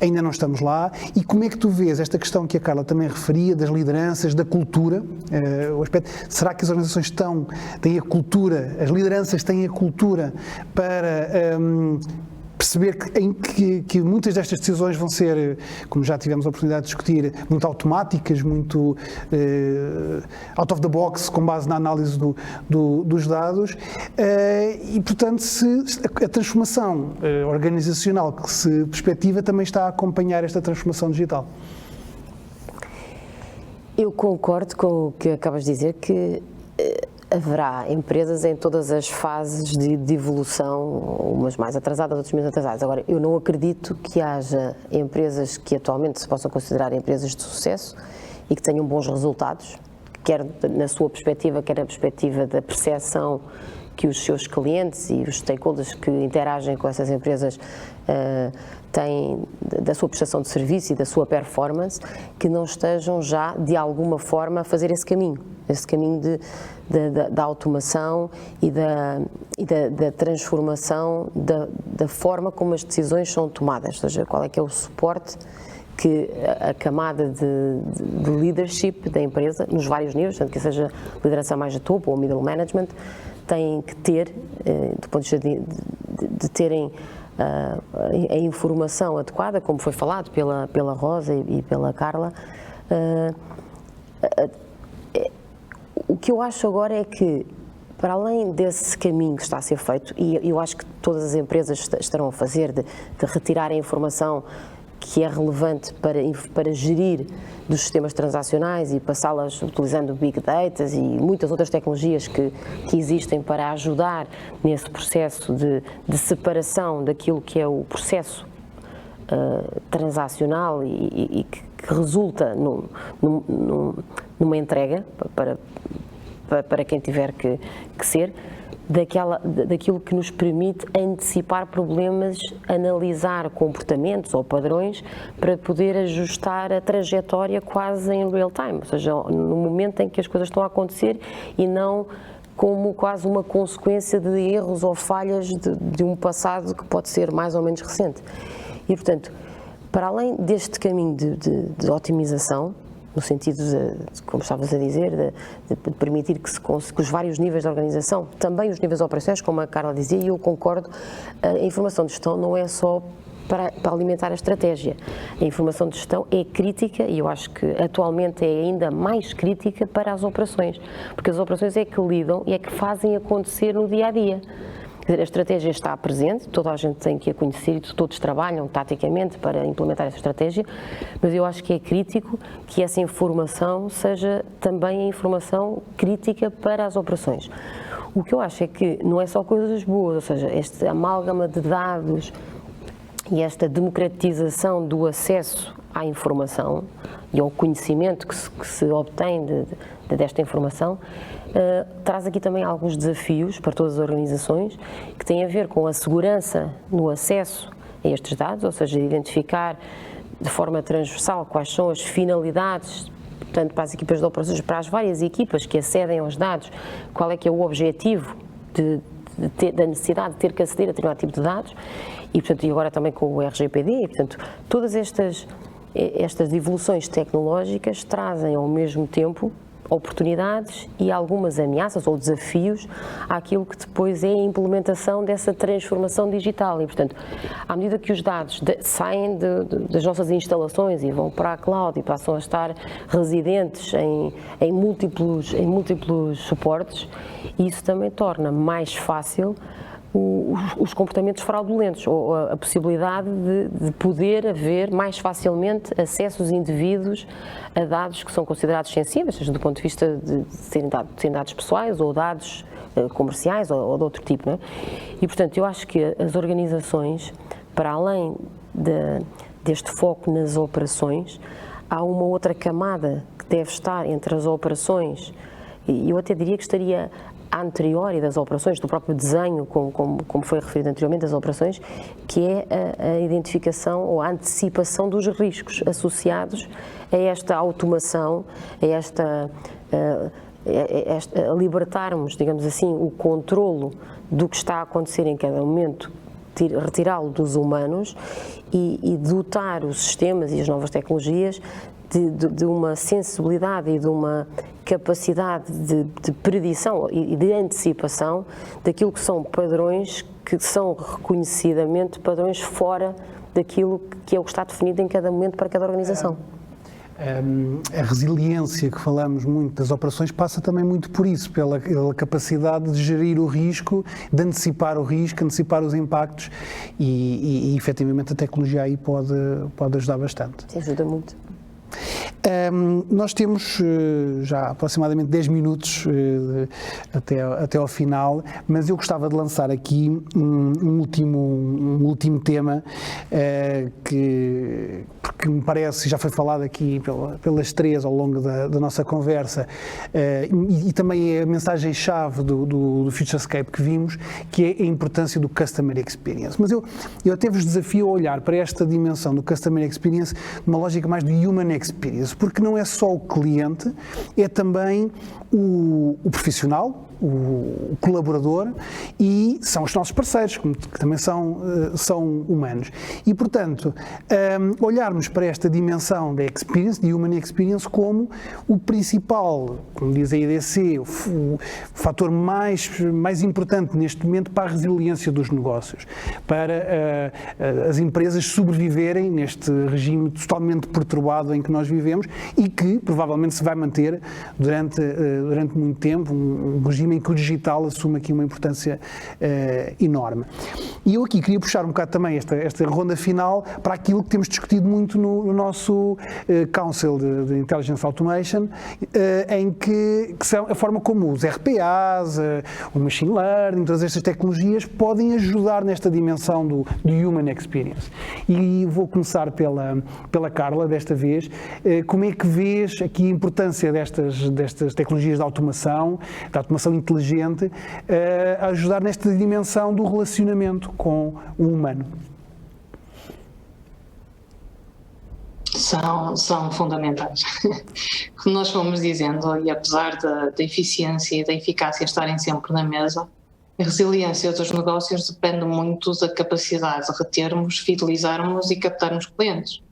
Ainda não estamos lá. E como é que tu vês esta questão que a Carla também referia, das lideranças, da cultura? O aspecto, será que as organizações têm a cultura, as lideranças têm a cultura para perceber que muitas destas decisões vão ser, como já tivemos a oportunidade de discutir, muito automáticas, muito out of the box, com base na análise dos dados, e, portanto, a transformação organizacional que se perspectiva também está a acompanhar esta transformação digital. Eu concordo com o que acabas de dizer, que haverá empresas em todas as fases de evolução, umas mais atrasadas, outras menos atrasadas. Agora, eu não acredito que haja empresas que atualmente se possam considerar empresas de sucesso e que tenham bons resultados, quer na sua perspectiva, quer na perspectiva da percepção que os seus clientes e os stakeholders que interagem com essas empresas têm da sua prestação de serviço e da sua performance, que não estejam já, de alguma forma, a fazer esse caminho da automação e da transformação da forma como as decisões são tomadas, ou seja, qual é que é o suporte que a camada de leadership da empresa, nos vários níveis, tanto que seja liderança mais de topo ou middle management, tem que ter, do ponto de vista de terem a informação adequada, como foi falado pela Rosa e pela Carla. O que eu acho agora é que, para além desse caminho que está a ser feito, e eu acho que todas as empresas estarão a fazer, de retirar a informação que é relevante para gerir dos sistemas transacionais e passá-las utilizando Big Data e muitas outras tecnologias que existem para ajudar nesse processo de separação daquilo que é o processo transacional e que resulta numa entrega para quem tiver que ser, daquilo que nos permite antecipar problemas, analisar comportamentos ou padrões para poder ajustar a trajetória quase em real time, ou seja, no momento em que as coisas estão a acontecer e não como quase uma consequência de erros ou falhas de um passado que pode ser mais ou menos recente. E, portanto, para além deste caminho de otimização, no sentido de, como estavas a dizer, de permitir que os vários níveis de organização, também os níveis operacionais, como a Carla dizia, e eu concordo, a informação de gestão não é só para alimentar a estratégia. A informação de gestão é crítica, e eu acho que atualmente é ainda mais crítica para as operações, porque as operações é que lidam e é que fazem acontecer no dia-a-dia. Quer dizer, a estratégia está presente, toda a gente tem que a conhecer e todos trabalham taticamente para implementar essa estratégia, mas eu acho que é crítico que essa informação seja também a informação crítica para as operações. O que eu acho é que não é só coisas boas, ou seja, este amálgama de dados e esta democratização do acesso à informação e ao conhecimento que se obtém desta informação, traz aqui também alguns desafios para todas as organizações que têm a ver com a segurança no acesso a estes dados, ou seja, identificar de forma transversal quais são as finalidades, portanto, para as equipas de operações, para as várias equipas que acedem aos dados, qual é que é o objetivo da necessidade de ter que aceder a determinado tipo de dados, e, portanto, e agora também com o RGPD, e, portanto, todas estas evoluções tecnológicas trazem ao mesmo tempo oportunidades e algumas ameaças ou desafios àquilo que depois é a implementação dessa transformação digital. E, portanto, à medida que os dados saem das nossas instalações e vão para a cloud e passam a estar residentes em múltiplos suportes, isso também torna mais fácil os comportamentos fraudulentos, ou a possibilidade de poder haver mais facilmente acessos indevidos a dados que são considerados sensíveis, seja do ponto de vista de serem dados pessoais ou dados comerciais ou de outro tipo, não é? E, portanto, eu acho que as organizações, para além deste foco nas operações, há uma outra camada que deve estar entre as operações, e eu até diria que estaria anterior e das operações, do próprio desenho, como foi referido anteriormente, das operações, que é a identificação ou a antecipação dos riscos associados a esta automação, a libertarmos, digamos assim, o controlo do que está a acontecer em cada momento, retirá-lo dos humanos e dotar os sistemas e as novas tecnologias de uma sensibilidade e de uma capacidade de predição e de antecipação daquilo que são padrões que são reconhecidamente padrões fora daquilo que é o que está definido em cada momento para cada organização. A resiliência que falamos muito das operações passa também muito por isso, pela capacidade de gerir o risco, de antecipar o risco, antecipar os impactos e efetivamente a tecnologia aí pode ajudar bastante. Ajuda muito. Nós temos já aproximadamente 10 minutos até ao final, mas eu gostava de lançar aqui um último tema porque me parece, já foi falado aqui pelas três ao longo da nossa conversa, e também é a mensagem-chave do Futurescape que vimos, que é a importância do Customer Experience. Mas eu até vos desafio a olhar para esta dimensão do Customer Experience numa lógica mais do Human Experience, porque não é só o cliente, é também o profissional, o colaborador e são os nossos parceiros, que também são humanos. E, portanto, olharmos para esta dimensão da experience, de human experience, como o principal, como diz a IDC, o fator mais importante neste momento para a resiliência dos negócios, para as empresas sobreviverem neste regime totalmente perturbado em que nós vivemos e que provavelmente se vai manter durante muito tempo, um regime em que o digital assume aqui uma importância enorme. E eu aqui queria puxar um bocado também esta ronda final para aquilo que temos discutido muito no nosso Council de Intelligence Automation, em que são a forma como os RPAs, o Machine Learning, todas estas tecnologias podem ajudar nesta dimensão do Human Experience. E vou começar pela Carla, desta vez. Como é que vês aqui a importância destas tecnologias da automação inteligente, a ajudar nesta dimensão do relacionamento com o humano? São fundamentais. Como nós fomos dizendo, e apesar da eficiência e da eficácia estarem sempre na mesa, a resiliência dos negócios depende muito da capacidade de retermos, fidelizarmos e captarmos clientes.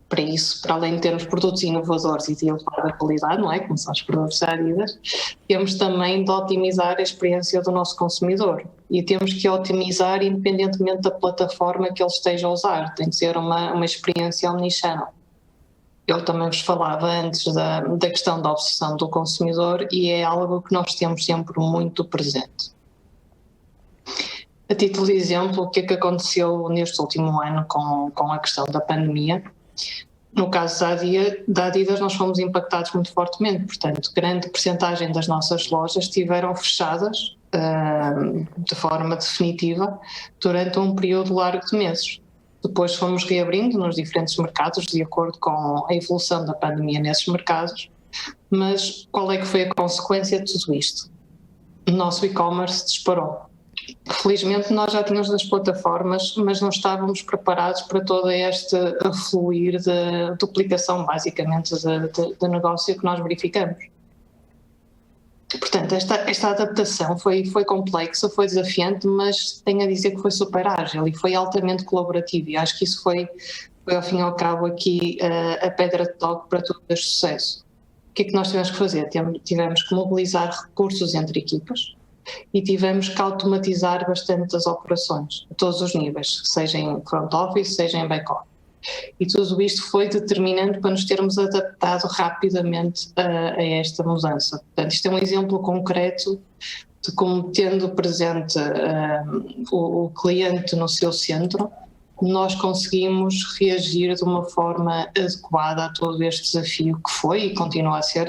Para isso, para além de termos produtos inovadores e de elevada qualidade, não é? Como são os produtos da Adidas, temos também de otimizar a experiência do nosso consumidor e temos que otimizar independentemente da plataforma que ele esteja a usar, tem que ser uma experiência omnichannel. Eu também vos falava antes da questão da obsessão do consumidor e é algo que nós temos sempre muito presente. A título de exemplo, o que é que aconteceu neste último ano com a questão da pandemia? No caso da Adidas, nós fomos impactados muito fortemente, portanto, grande percentagem das nossas lojas estiveram fechadas de forma definitiva durante um período largo de meses. Depois fomos reabrindo nos diferentes mercados de acordo com a evolução da pandemia nesses mercados, mas qual é que foi a consequência de tudo isto? O nosso e-commerce disparou. Felizmente nós já tínhamos as plataformas, mas não estávamos preparados para todo este afluir de duplicação, basicamente, de negócio que nós verificamos. Portanto, esta adaptação foi complexa, foi desafiante, mas tenho a dizer que foi super ágil e foi altamente colaborativa e acho que isso foi ao fim e ao cabo aqui a pedra de toque para todo este sucesso. O que é que nós tivemos que fazer? Tivemos que mobilizar recursos entre equipas, e tivemos que automatizar bastante as operações, a todos os níveis, seja em front office, seja em back office. E tudo isto foi determinante para nos termos adaptado rapidamente a esta mudança. Portanto, isto é um exemplo concreto de como, tendo presente o cliente no seu centro, nós conseguimos reagir de uma forma adequada a todo este desafio que foi e continua a ser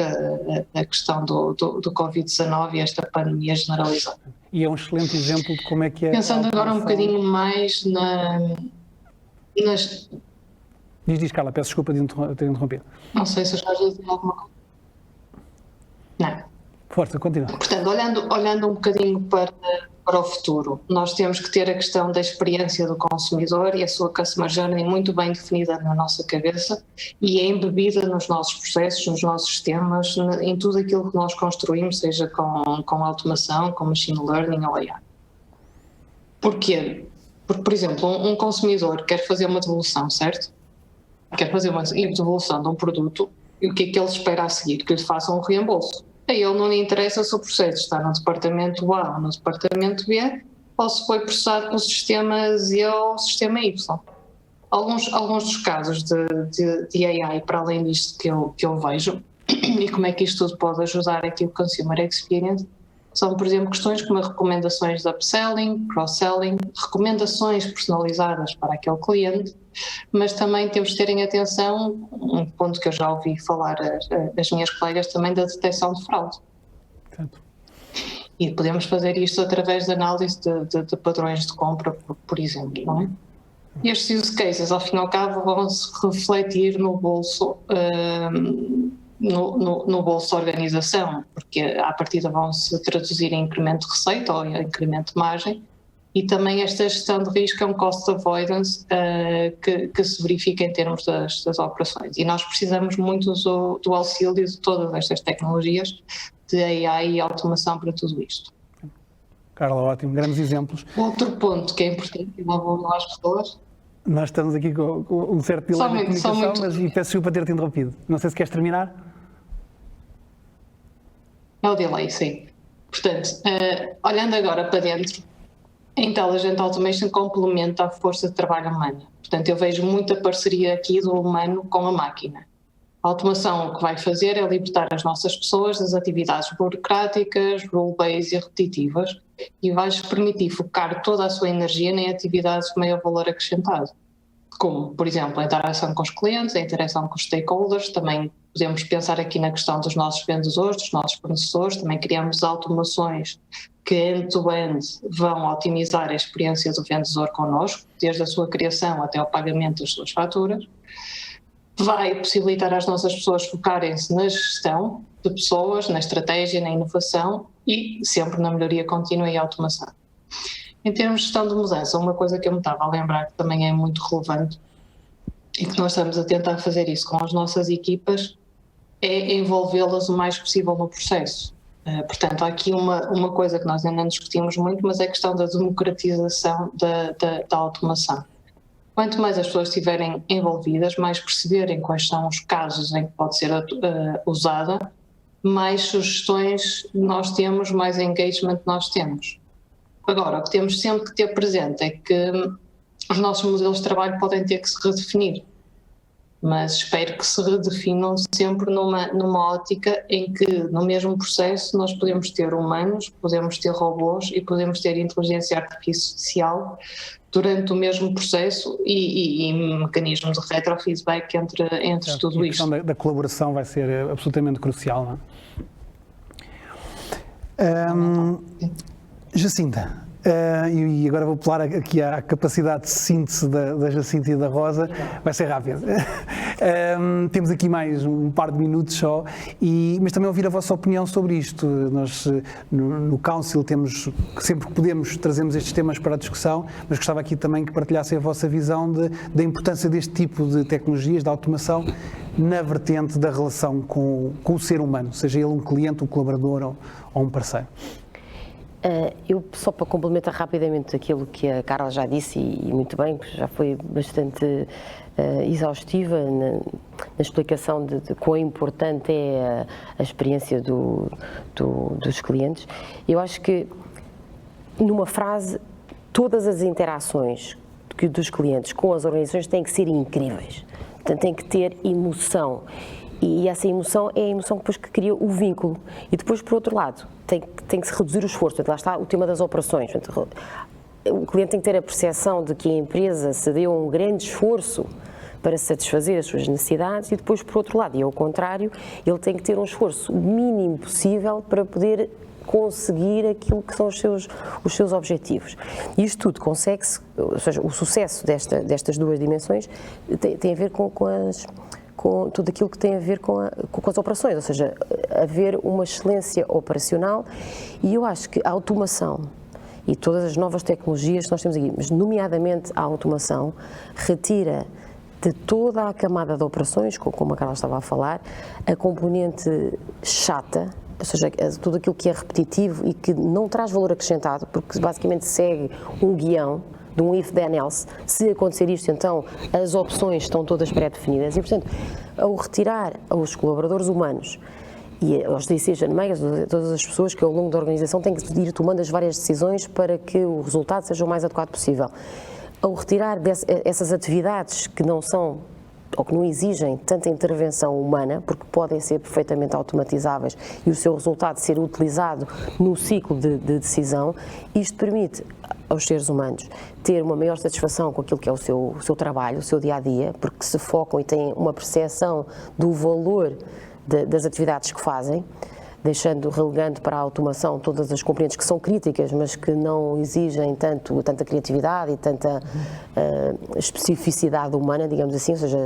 a questão do Covid-19 e esta pandemia generalizada. E é um excelente exemplo de como é que é... Pensando agora um bocadinho mais nas... Diz, Carla, peço desculpa de ter interrompido. Não sei se eu já dizer alguma coisa. Não. Força, continua. Portanto, olhando um bocadinho para o futuro, nós temos que ter a questão da experiência do consumidor e a sua customer journey muito bem definida na nossa cabeça e embebida nos nossos processos, nos nossos sistemas, em tudo aquilo que nós construímos, seja com automação, com machine learning ou AI. Porquê? Porque, por exemplo, um consumidor quer fazer uma devolução, certo? Quer fazer uma devolução de um produto e o que é que ele espera a seguir? Que lhe façam um reembolso. A ele não lhe interessa se o processo está no departamento A ou no departamento B ou se foi processado pelo sistema Z ou sistema Y. Alguns dos casos de AI, para além disto que eu vejo, e como é que isto tudo pode ajudar aqui o Consumer Experience, são, por exemplo, questões como recomendações de upselling, cross-selling, recomendações personalizadas para aquele cliente, mas também temos de ter em atenção, um ponto que eu já ouvi falar as minhas colegas também, da detecção de fraude. Certo. E podemos fazer isto através da análise de padrões de compra, por exemplo, não é? E estes use cases, ao fim e ao cabo, vão-se refletir no bolso no bolso da organização, porque à partida vão-se traduzir em incremento de receita ou em incremento de margem, e também esta gestão de risco é um cost avoidance que se verifica em termos das operações. E nós precisamos muito do auxílio de todas estas tecnologias de AI e automação para tudo isto. Carla, ótimo, grandes exemplos. Outro ponto que é importante, e não vou às pessoas. Nós estamos aqui com um certo delay de comunicação, mas peço desculpa ter-te interrompido. Não sei se queres terminar. É o delay, sim. Portanto, olhando agora para dentro, a Intelligent Automation complementa a força de trabalho humana. Portanto, eu vejo muita parceria aqui do humano com a máquina. A automação o que vai fazer é libertar as nossas pessoas das atividades burocráticas, rule-based e repetitivas e vai-lhes permitir focar toda a sua energia em atividades de maior valor acrescentado, como, por exemplo, a interação com os clientes, a interação com os stakeholders. Também podemos pensar aqui na questão dos nossos vendedores, dos nossos fornecedores. Também criamos automações que end-to-end vão otimizar a experiência do vendedor connosco, desde a sua criação até ao pagamento das suas faturas. Vai possibilitar às nossas pessoas focarem-se na gestão de pessoas, na estratégia, na inovação e sempre na melhoria contínua e automação. Em termos de gestão de mudança, uma coisa que eu me estava a lembrar que também é muito relevante e que nós estamos a tentar fazer isso com as nossas equipas é envolvê-las o mais possível no processo. Portanto, há aqui uma coisa que nós ainda não discutimos muito, mas é a questão da democratização da automação. Quanto mais as pessoas estiverem envolvidas, mais perceberem quais são os casos em que pode ser usada, mais sugestões nós temos, mais engagement nós temos. Agora, o que temos sempre que ter presente é que os nossos modelos de trabalho podem ter que se redefinir, mas espero que se redefinam sempre numa ótica em que no mesmo processo nós podemos ter humanos, podemos ter robôs e podemos ter inteligência artificial durante o mesmo processo e mecanismos de retrofeedback entre tudo isto. A questão da colaboração vai ser absolutamente crucial, não é? Jacinta, e agora vou pular aqui à capacidade de síntese da Jacinta e da Rosa, vai ser rápido. Temos aqui mais um par de minutos só, mas também ouvir a vossa opinião sobre isto. Nós no Council temos, sempre que podemos, trazemos estes temas para a discussão, mas gostava aqui também que partilhassem a vossa visão da importância deste tipo de tecnologias, de automação, na vertente da relação com o ser humano, seja ele um cliente, um colaborador ou um parceiro. Eu, só para complementar rapidamente aquilo que a Carla já disse, e muito bem, já foi bastante exaustiva na explicação de quão importante é a experiência dos clientes. Eu acho que, numa frase, todas as interações dos clientes com as organizações têm que ser incríveis, portanto, têm que ter emoção. E essa emoção é a emoção depois que cria o vínculo. E depois, por outro lado, tem que se reduzir o esforço. Portanto, lá está o tema das operações. Portanto, o cliente tem que ter a percepção de que a empresa se deu um grande esforço para satisfazer as suas necessidades e depois, por outro lado, e ao contrário, ele tem que ter um esforço mínimo possível para poder conseguir aquilo que são os seus objetivos. E isto tudo consegue-se, ou seja, o sucesso destas duas dimensões tem a ver com com tudo aquilo que tem a ver com as operações, ou seja, haver uma excelência operacional. E eu acho que a automação e todas as novas tecnologias que nós temos aqui, mas nomeadamente a automação, retira de toda a camada de operações, como a Carla estava a falar, a componente chata, ou seja, tudo aquilo que é repetitivo e que não traz valor acrescentado, porque basicamente segue um guião de um if then else. Se acontecer isto, então as opções estão todas pré-definidas e, portanto, ao retirar aos colaboradores humanos e aos decision makers, todas as pessoas que ao longo da organização têm que ir tomando as várias decisões para que o resultado seja o mais adequado possível. Ao retirar essas atividades que não são ou que não exigem tanta intervenção humana, porque podem ser perfeitamente automatizáveis e o seu resultado ser utilizado no ciclo de decisão, isto permite aos seres humanos ter uma maior satisfação com aquilo que é o seu trabalho, o seu dia-a-dia, porque se focam e têm uma percepção do valor das atividades que fazem, relegando para a automação todas as componentes que são críticas, mas que não exigem tanta criatividade e tanta especificidade humana, digamos assim, ou seja,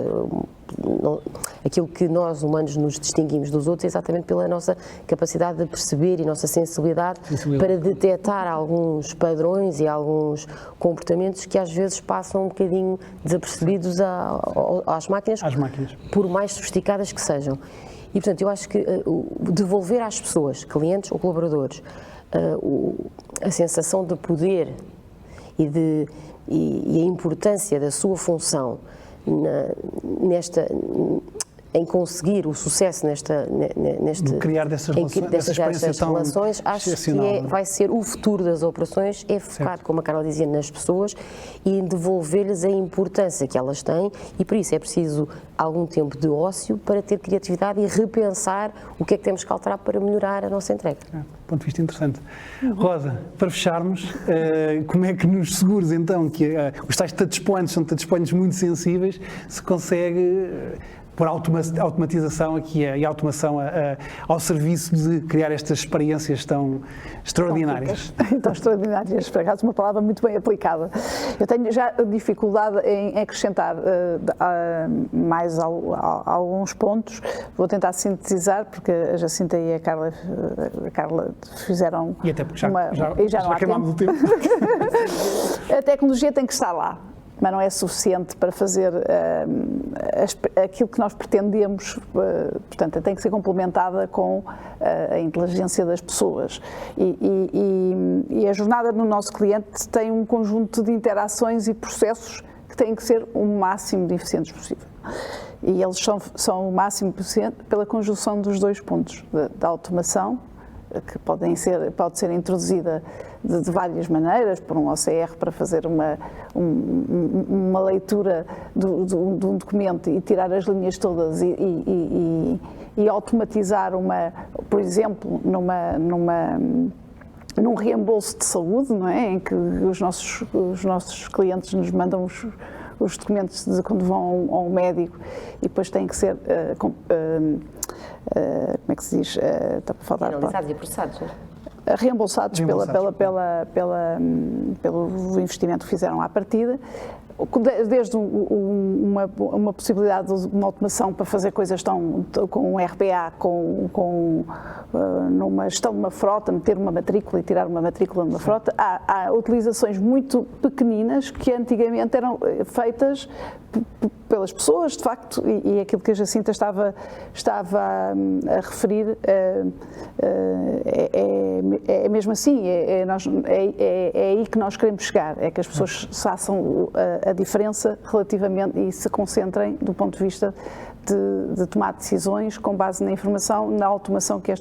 aquilo que nós humanos nos distinguimos dos outros é exatamente pela nossa capacidade de perceber e nossa sensibilidade para detectar alguns padrões e alguns comportamentos que às vezes passam um bocadinho desapercebidos às máquinas, por mais sofisticadas que sejam. E, portanto, eu acho que devolver às pessoas, clientes ou colaboradores, a sensação de poder e a importância da sua função em conseguir o sucesso criar dessas relações, acho que vai ser o futuro das operações, é focado, como a Carla dizia, nas pessoas e em devolver-lhes a importância que elas têm, e por isso é preciso algum tempo de ócio para ter criatividade e repensar o que é que temos que alterar para melhorar a nossa entrega. Ponto de vista interessante. Rosa, para fecharmos, como é que nos seguros então que os tais touch points são touch points muito sensíveis, se consegue por automatização aqui e a automação ao serviço de criar estas experiências tão extraordinárias. Tão extraordinárias, por acaso uma palavra muito bem aplicada. Eu tenho já dificuldade em acrescentar mais alguns pontos, vou tentar sintetizar, porque a Jacinta e a Carla fizeram e até porque já não há queimámos o tempo. A tecnologia tem que estar lá, mas não é suficiente para fazer aquilo que nós pretendemos, portanto, tem que ser complementada com a inteligência das pessoas. E a jornada do nosso cliente tem um conjunto de interações e processos que têm que ser o máximo de eficientes possível. E eles são o máximo eficiente pela conjunção dos dois pontos, da automação, que pode ser introduzida de várias maneiras, por um OCR para fazer uma leitura de um documento e tirar as linhas todas e automatizar por exemplo, num reembolso de saúde, não é? Em que os nossos clientes nos mandam os documentos de quando vão ao médico e depois têm que ser como é que se diz? Está para falar. Analisados e processados, não é? Reembolsados pelo investimento que fizeram à partida, desde uma possibilidade de uma automação para fazer coisas com um RPA, numa gestão de uma frota, meter uma matrícula e tirar uma matrícula numa frota, há utilizações muito pequeninas que antigamente eram feitas pelas pessoas, de facto, e aquilo que a Jacinta estava a referir é mesmo assim, é aí que nós queremos chegar, é que as pessoas façam a diferença relativamente e se concentrem do ponto de vista de tomar decisões com base na informação, na automação que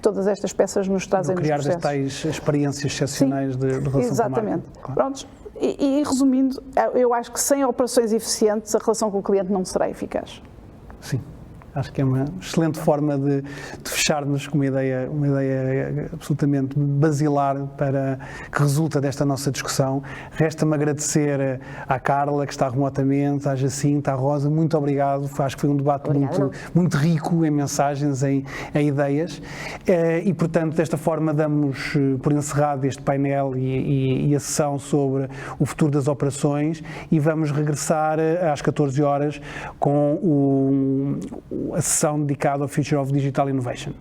todas estas peças nos trazem nos processos. Criar tais experiências excepcionais de relação exatamente. com a marca. Claro. Prontos. E resumindo, eu acho que sem operações eficientes a relação com o cliente não será eficaz. Sim. Acho que é uma excelente forma de fecharmos com uma ideia absolutamente basilar que resulta desta nossa discussão. Resta-me agradecer à Carla, que está remotamente, à Jacinta, à Rosa, muito obrigado. Acho que foi um debate muito rico em mensagens, em ideias. E, portanto, desta forma damos por encerrado este painel e a sessão sobre o futuro das operações e vamos regressar às 14 horas com a sessão dedicada ao Future of Digital Innovation.